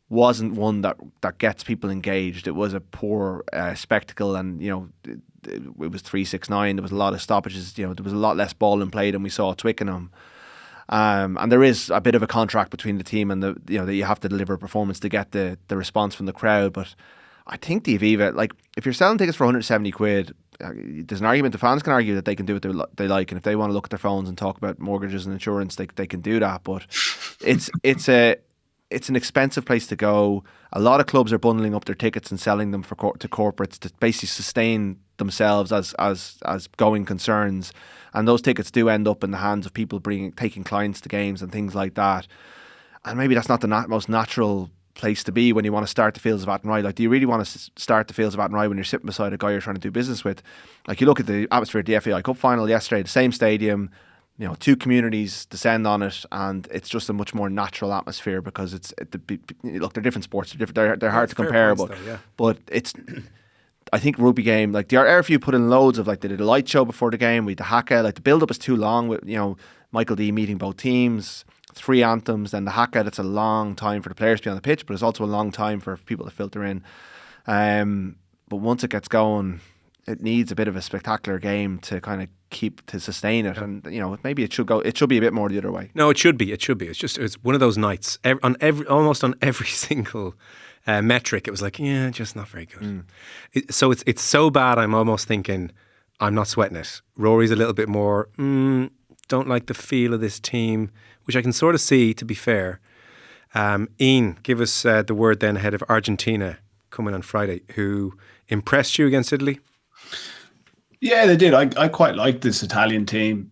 Speaker 2: wasn't one that gets people engaged. It was a poor spectacle, and, you know, it was 3-6-9. There was a lot of stoppages. You know, there was a lot less ball in play than we saw at Twickenham. And there is a bit of a contract between the team and that you have to deliver a performance to get the response from the crowd. But I think the Aviva, like, if you're selling tickets for 170 quid, there's an argument, the fans can argue that they can do what they like, and if they want to look at their phones and talk about mortgages and insurance, they can do that. But it's an expensive place to go. A lot of clubs are bundling up their tickets and selling them to corporates to basically sustain themselves as going concerns, and those tickets do end up in the hands of people taking clients to games and things like that. And maybe that's not the most natural place to be when you want to start the Fields of Athenry. Like, do you really want to start the Fields of Athenry when you're sitting beside a guy you're trying to do business with? Like, you look at the atmosphere at the FAI Cup final yesterday, the same stadium, you know, two communities descend on it, and it's just a much more natural atmosphere because look, they're different sports, they're hard to compare, but it's. I think rugby game, like the RFU put in loads of, like, they did a light show before the game with the haka, like the build up is too long with, you know, Michael D meeting both teams, 3 anthems, then the haka. It's a long time for the players to be on the pitch, but it's also a long time for people to filter in. But once it gets going, it needs a bit of a spectacular game to kind of sustain it. And, you know, maybe it should be a bit more the other way.
Speaker 1: No, it should be. It's one of those nights almost on every single metric. It was like, yeah, just not very good. So it's so bad. I'm almost thinking I'm not sweating it. Rory's a little bit more, don't like the feel of this team, which I can sort of see, to be fair. Ian, give us the word then ahead of Argentina coming on Friday, who impressed you against Italy?
Speaker 3: Yeah, they did. I quite liked this Italian team.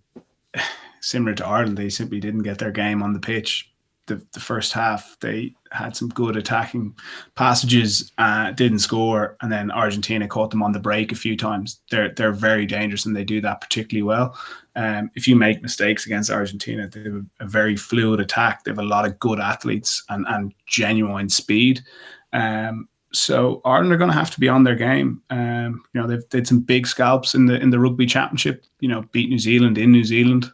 Speaker 3: Similar to Ireland, they simply didn't get their game on the pitch. The first half, they had some good attacking passages, didn't score, and then Argentina caught them on the break a few times. They're very dangerous, and they do that particularly well. If you make mistakes against Argentina, they have a very fluid attack. They have a lot of good athletes and genuine speed. So Ireland are going to have to be on their game. You know, they've did some big scalps in the Rugby Championship. You know, beat New Zealand in New Zealand,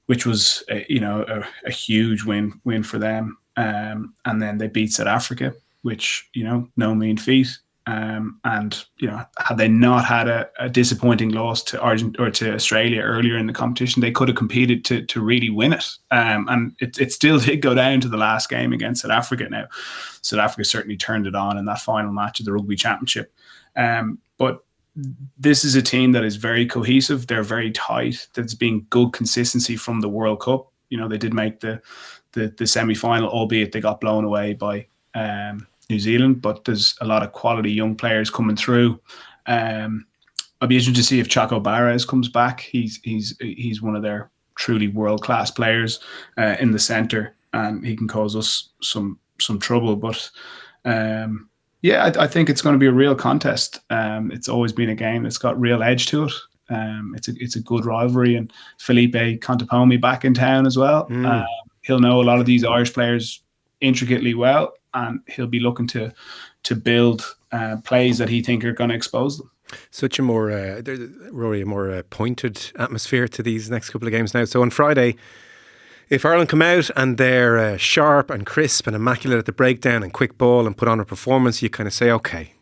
Speaker 3: which was a huge win for them. And then they beat South Africa, which, you know, no mean feat. And you know, had they not had a disappointing loss to Australia earlier in the competition, they could have competed to really win it. And it still did go down to the last game against South Africa. Now, South Africa certainly turned it on in that final match of the Rugby Championship. But this is a team that is very cohesive. They're very tight. There's been good consistency from the World Cup. You know, they did make the semi-final, albeit they got blown away by New Zealand, but there's a lot of quality young players coming through. I'll be interested to see if Chaco Barres comes back. He's one of their truly world-class players in the centre, and he can cause us some trouble. But I think it's going to be a real contest. It's always been a game that's got real edge to it. It's a good rivalry, and Felipe Contepomi back in town as well. He'll know a lot of these Irish players intricately well, and he'll be looking to build plays that he think are going to expose them.
Speaker 1: Such a more, Rory, a more pointed atmosphere to these next couple of games now. So on Friday, if Ireland come out and they're sharp and crisp and immaculate at the breakdown and quick ball and put on a performance, you kind of say, okay,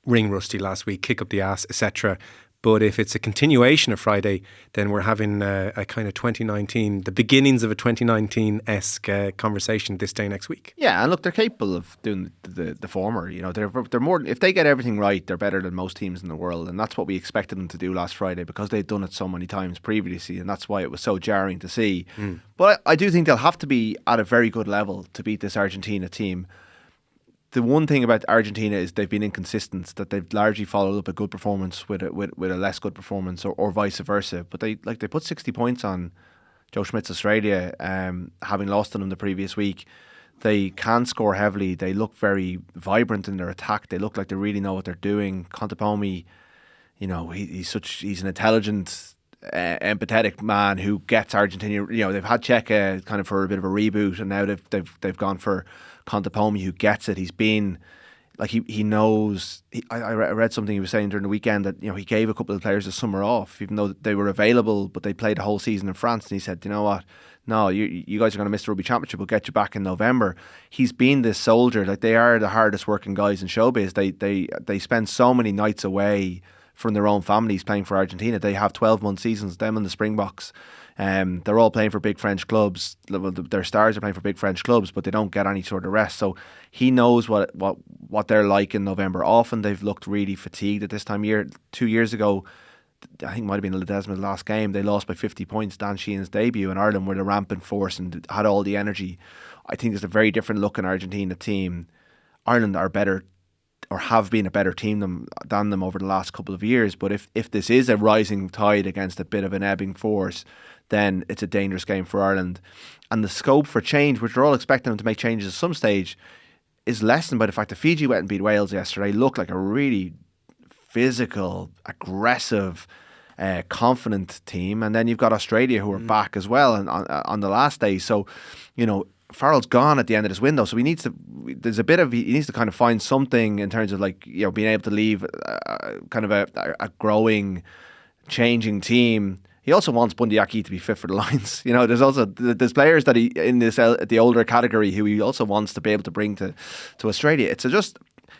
Speaker 1: ring rusty last week, kick up the ass, etc. But if it's a continuation of Friday, then we're having a kind of 2019, the beginnings of a 2019-esque conversation this day next week.
Speaker 2: Yeah, and look, they're capable of doing the former. You know, they're more. If they get everything right, they're better than most teams in the world, and that's what we expected them to do last Friday because they'd done it so many times previously, and that's why it was so jarring to see. But I do think they'll have to be at a very good level to beat this Argentina team. The one thing about Argentina is they've been inconsistent, that they've largely followed up a good performance with a less good performance or vice versa. But they put 60 points on Joe Schmidt's Australia, having lost to them the previous week. They can score heavily. They look very vibrant in their attack. They look like they really know what they're doing. Contepomi, you know, he's an intelligent, empathetic man who gets Argentina. You know, they've had Checa kind of for a bit of a reboot, and now they've gone for Contepomi, who gets it. He's been like he knows. I read something he was saying during the weekend that, you know, he gave a couple of players the summer off, even though they were available, but they played a whole season in France. And he said, you know what? No, you guys are going to miss the Rugby Championship. We'll get you back in November. He's been this soldier. Like, they are the hardest working guys in showbiz. They spend so many nights away from their own families playing for Argentina. They have 12-month seasons, them and the Springboks. They're all playing for big French clubs. Their stars are playing for big French clubs, but they don't get any sort of rest. So he knows what they're like in November. Often they've looked really fatigued at this time of year. 2 years ago, I think it might have been Ledesma's last game, they lost by 50 points, Dan Sheehan's debut, and Ireland were the rampant force and had all the energy. I think there's a very different look in Argentina team. Ireland are better, or have been a better team than them over the last couple of years. But if this is a rising tide against a bit of an ebbing force, then it's a dangerous game for Ireland. And the scope for change, which we're all expecting them to make changes at some stage, is lessened by the fact that Fiji went and beat Wales yesterday. Looked like a really physical, aggressive, confident team. And then you've got Australia, who are back as well on the last day. So, you know, Farrell's gone at the end of this window, so he needs to kind of find something in terms of, like, you know, being able to leave kind of a growing, changing team he also wants Bundy Aki to be fit for the Lions. There's players that he in the older category who he also wants to be able to bring to Australia. It's just,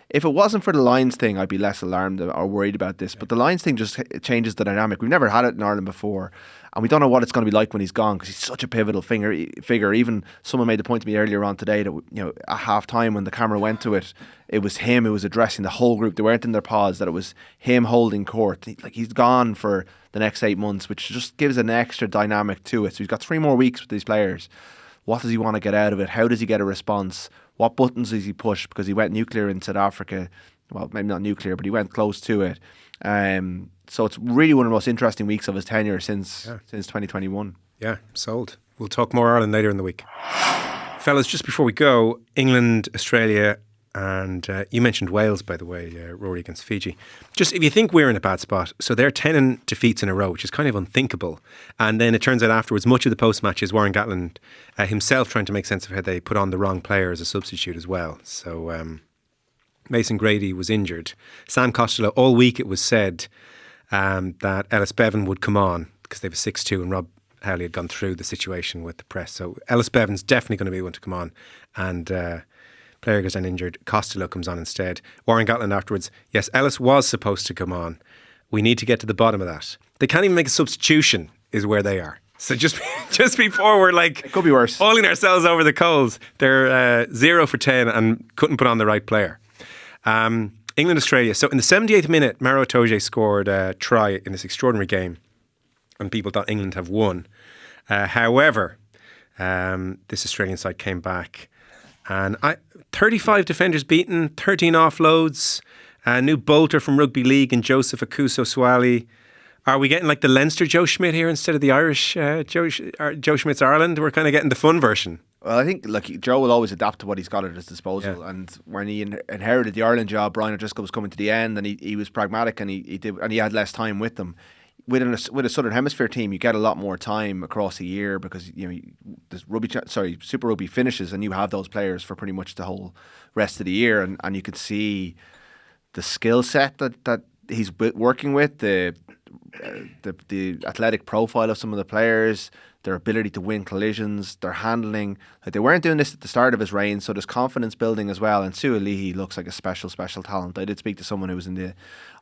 Speaker 2: if it wasn't for the Lions thing, I'd be less alarmed or worried about this. But the Lions thing just changes the dynamic. We've never had it in Ireland before, and we don't know what it's going to be like when he's gone, because he's such a pivotal figure. Even someone made the point to me earlier on today that at half time when the camera went to it, it was him who was addressing the whole group. They weren't in their pods. That it was him holding court. He's gone for the next 8 months, which just gives an extra dynamic to it. So he's got 3 more weeks with these players. What does he want to get out of it? How does he get a response? What buttons does he push? Because he went nuclear in South Africa. Well, maybe not nuclear, but he went close to it. So it's really one of the most interesting weeks of his tenure since 2021.
Speaker 1: Yeah, sold. We'll talk more Ireland later in the week. Fellas, just before we go, England, Australia, and you mentioned Wales, by the way, Rory against Fiji. Just if you think we're in a bad spot, so they're 10 defeats in a row, which is kind of unthinkable. And then it turns out afterwards, much of the post-match is Warren Gatland himself trying to make sense of how they put on the wrong player as a substitute as well. So Mason Grady was injured. Sam Costello, all week it was said that Ellis Bevan would come on because they have a 6-2 and Rob Howley had gone through the situation with the press. So Ellis Bevan's definitely going to be one to come on, and player goes down injured. Costello comes on instead. Warren Gatland afterwards, yes, Ellis was supposed to come on. We need to get to the bottom of that. They can't even make a substitution is where they are. So just before we're like,
Speaker 2: it could be worse,
Speaker 1: hauling ourselves over the coals, they're 0 for 10 and couldn't put on the right player. England, Australia. So in the 78th minute, Maro Itoje scored a try in this extraordinary game, and people thought England have won. However, this Australian side came back, and 35 defenders beaten, 13 offloads, a new bolter from Rugby League and Joseph Akuso Swali. Are we getting like the Leinster Joe Schmidt here instead of the Irish Joe Schmidt's Ireland? We're kind of getting the fun version.
Speaker 2: Well, I think Joe will always adapt to what he's got at his disposal. Yeah. And when he inherited the Ireland job, Brian O'Driscoll was coming to the end, and he was pragmatic, and he had less time with them. With a Southern Hemisphere team, you get a lot more time across a year because this Super Rugby finishes, and you have those players for pretty much the whole rest of the year, and you could see the skill set that he's working with, the athletic profile of some of the players, their ability to win collisions, their handling. Like, they weren't doing this at the start of his reign, so there's confidence building as well. And Sualihi looks like a special talent. I did speak to someone who was in and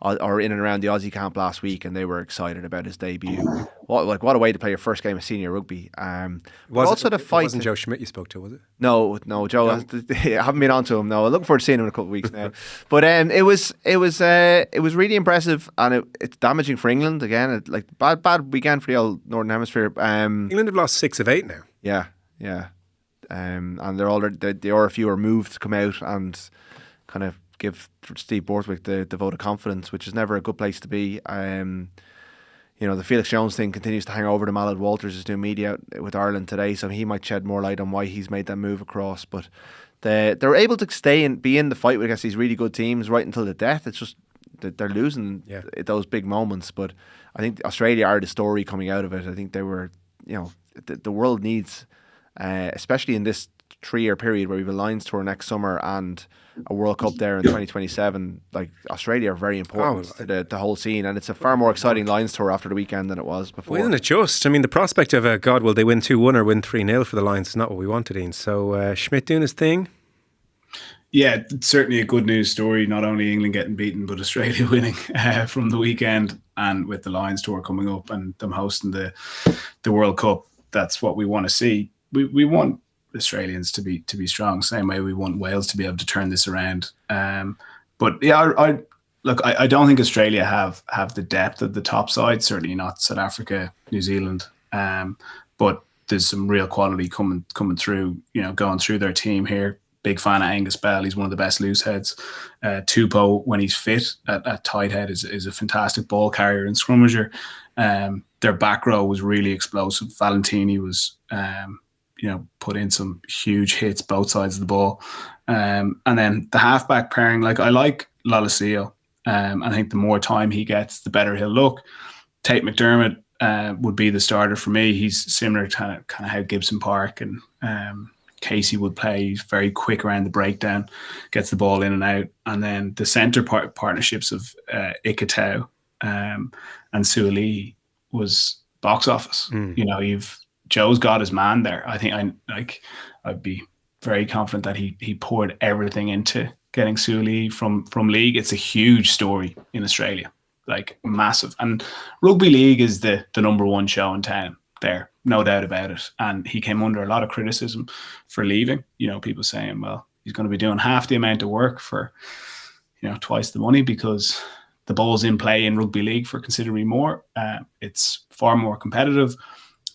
Speaker 2: around the Aussie camp last week, and they were excited about his debut. What a way to play your first game of senior rugby. It wasn't
Speaker 1: Joe Schmidt you spoke to, was it?
Speaker 2: No, Joe. I haven't been on to him. No, I'm looking forward to seeing him in a couple of weeks now. But it was really impressive, and it's damaging for England again. Bad weekend for the old Northern Hemisphere.
Speaker 1: England have lost 6 of 8 now.
Speaker 2: Yeah. And they're already the RFU are moved to come out and kind of give Steve Borthwick the vote of confidence, which is never a good place to be. The Felix Jones thing continues to hang over them. Aled Walters is doing media with Ireland today, so he might shed more light on why he's made that move across. But they're able to stay and be in the fight against these really good teams right until the death. It's just that they're losing those big moments. But I think Australia are the story coming out of it. I think they were, the world needs, especially in this 3-year period where we have a Lions tour next summer and a World Cup there in 2027, like Australia are very important to the whole scene, and it's a far more exciting Lions tour after the weekend than it was before.
Speaker 1: Well, isn't it just? I mean, the prospect of God, will they win 2-1 or win 3-0 for the Lions is not what we wanted, Ian. So Schmidt doing his thing.
Speaker 3: Yeah, it's certainly a good news story. Not only England getting beaten, but Australia winning from the weekend, and with the Lions tour coming up and them hosting the World Cup. That's what we want to see. We want Australians to be strong, same way we want Wales to be able to turn this around. But yeah, I don't think Australia have the depth of the top side. Certainly not South Africa, New Zealand. But there's some real quality coming through. Going through their team here. Big fan of Angus Bell. He's one of the best loose heads. Tupou, when he's fit at tight head, is a fantastic ball carrier and scrummager. Their back row was really explosive. Valentini was, put in some huge hits both sides of the ball. And then the halfback pairing, I like Lalesio. I think the more time he gets, the better he'll look. Tate McDermott would be the starter for me. He's similar to kind of how Gibson Park and Casey would play. He's very quick around the breakdown, gets the ball in and out. And then the centre partnerships of Ikitau and Sualihi was box office. You know, Joe's got his man there. I think I'd be very confident that he poured everything into getting Suoli from league. It's a huge story in Australia, like massive. And rugby league is the number one show in town there, no doubt about it. And he came under a lot of criticism for leaving. You know, people saying, well, he's going to be doing half the amount of work for, you know, twice the money because the ball's in play in rugby league for considerably more. It's far more competitive.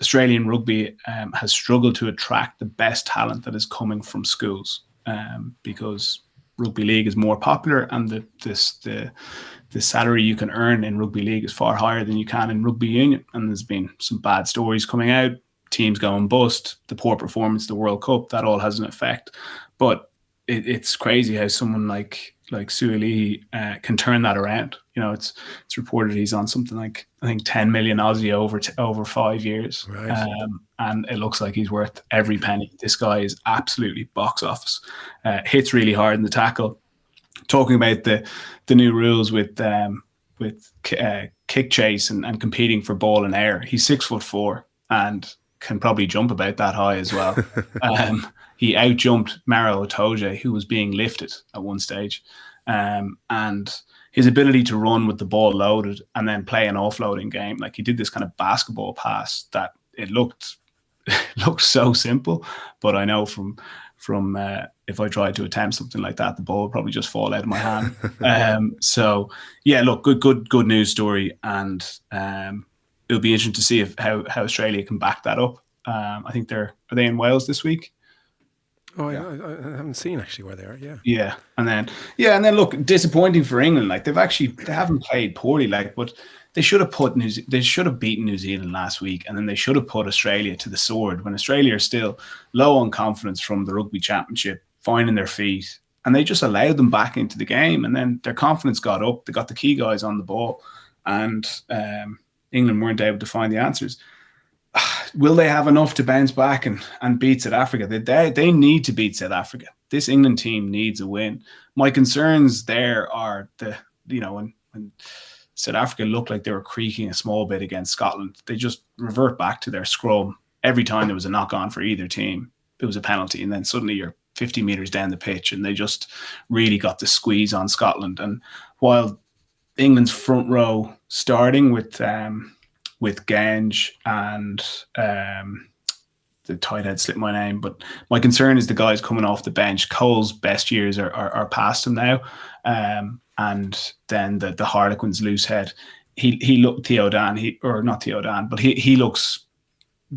Speaker 3: Australian rugby has struggled to attract the best talent that is coming from schools because rugby league is more popular, and the salary you can earn in rugby league is far higher than you can in rugby union. And there's been some bad stories coming out, teams going bust, the poor performance, the World Cup, that all has an effect. But it's crazy how someone like Suoli can turn that around. You know, it's reported he's on something like, I think, 10 million Aussie over 5 years.
Speaker 1: Right.
Speaker 3: And it looks like he's worth every penny. This guy is absolutely box office. Hits really hard in the tackle. Talking about the new rules with kick chase and competing for ball in air. He's 6'4" and can probably jump about that high as well. He outjumped Maro Itoje, who was being lifted at one stage. And his ability to run with the ball loaded and then play an offloading game, like he did this kind of basketball pass that it looked so simple. But I know from if I tried to attempt something like that, the ball would probably just fall out of my hand. So yeah, look, good news story, and it'll be interesting to see how Australia can back that up. I think are they in Wales this week?
Speaker 1: Oh, yeah. I haven't seen actually where they are. Yeah.
Speaker 3: Yeah. And then look, disappointing for England. Like they haven't played poorly, like, but they should have beaten New Zealand last week, and then they should have put Australia to the sword when Australia are still low on confidence from the Rugby Championship, finding their feet, and they just allowed them back into the game, and then their confidence got up. They got the key guys on the ball, and England weren't able to find the answers. Will they have enough to bounce back and beat South Africa? They need to beat South Africa. This England team needs a win. My concerns there are when South Africa looked like they were creaking a small bit against Scotland, they just revert back to their scrum. Every time there was a knock on for either team, it was a penalty, and then suddenly you're 50 metres down the pitch, and they just really got the squeeze on Scotland. And while England's front row starting with Genge and the tight head slipped my name, but my concern is the guys coming off the bench. Cole's best years are past him now, and then the Harlequin's loose head. He looked he looks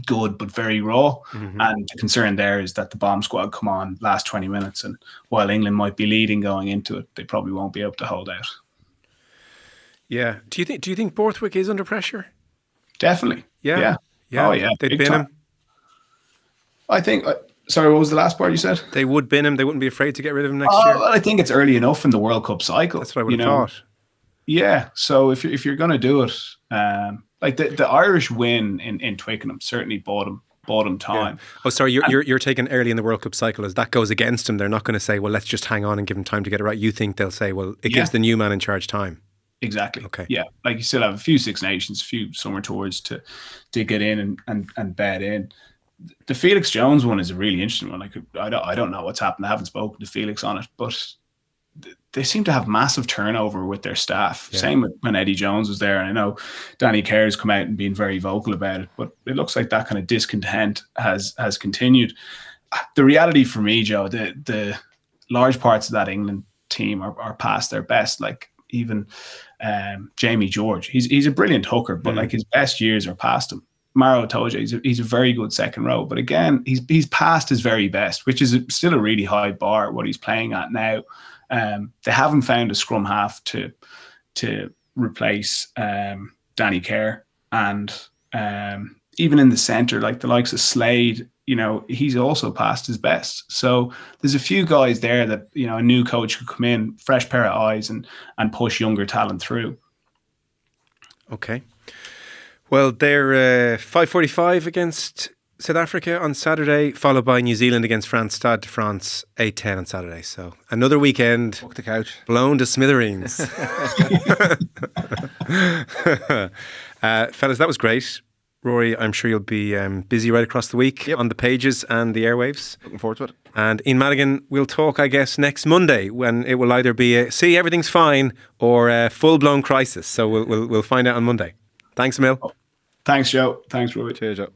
Speaker 3: good but very raw. Mm-hmm. And the concern there is that the bomb squad come on last 20 minutes, and while England might be leading going into it, they probably won't be able to hold out.
Speaker 1: Yeah. Do you think Borthwick is under pressure?
Speaker 3: Definitely. Yeah.
Speaker 1: Oh, yeah. They'd bin him.
Speaker 3: I think. Sorry, what was the last part you said?
Speaker 1: They would bin him. They wouldn't be afraid to get rid of him next year.
Speaker 3: Well, I think it's early enough in the World Cup cycle.
Speaker 1: That's what I would have thought.
Speaker 3: Yeah. So if you're going to do it, like the Irish win in Twickenham certainly bought him time.
Speaker 1: Yeah. Oh, sorry. You're taking early in the World Cup cycle as that goes against them. They're not going to say, well, let's just hang on and give him time to get it right. You think they'll say, well, it gives the new man in charge time.
Speaker 3: Exactly.
Speaker 1: Okay.
Speaker 3: Yeah. Like you still have a few Six Nations, a few summer tours to get in and bed in. The Felix Jones one is a really interesting one. Like I don't know what's happened. I haven't spoken to Felix on it, but they seem to have massive turnover with their staff. Yeah. Same with when Eddie Jones was there. And I know Danny Kerr's come out and been very vocal about it, but it looks like that kind of discontent has continued. The reality for me, Joe, the large parts of that England team are past their best. Like even Jamie George, he's a brilliant hooker, but like his best years are past him. Maro Itoje, he's a very good second row, but again, he's past his very best, which is still a really high bar what he's playing at now. They haven't found a scrum half to replace Danny Kerr, and even in the centre, like the likes of Slade, he's also past his best. So there's a few guys there that a new coach could come in, fresh pair of eyes, and push younger talent through.
Speaker 1: Okay. Well, they're 5:45 against South Africa on Saturday, followed by New Zealand against France, Stade de France, 8:10 on Saturday. So another weekend
Speaker 2: Book the couch.
Speaker 1: Blown to smithereens. Fellas, that was great. Rory, I'm sure you'll be busy right across the week on the pages and the airwaves.
Speaker 2: Looking forward to it.
Speaker 1: And in Madigan, we'll talk, I guess, next Monday, when it will either be a see everything's fine or a full-blown crisis. So we'll find out on Monday. Thanks, Emil.
Speaker 3: Thanks, Joe. Thanks, Rory.
Speaker 2: Cheers, Joe.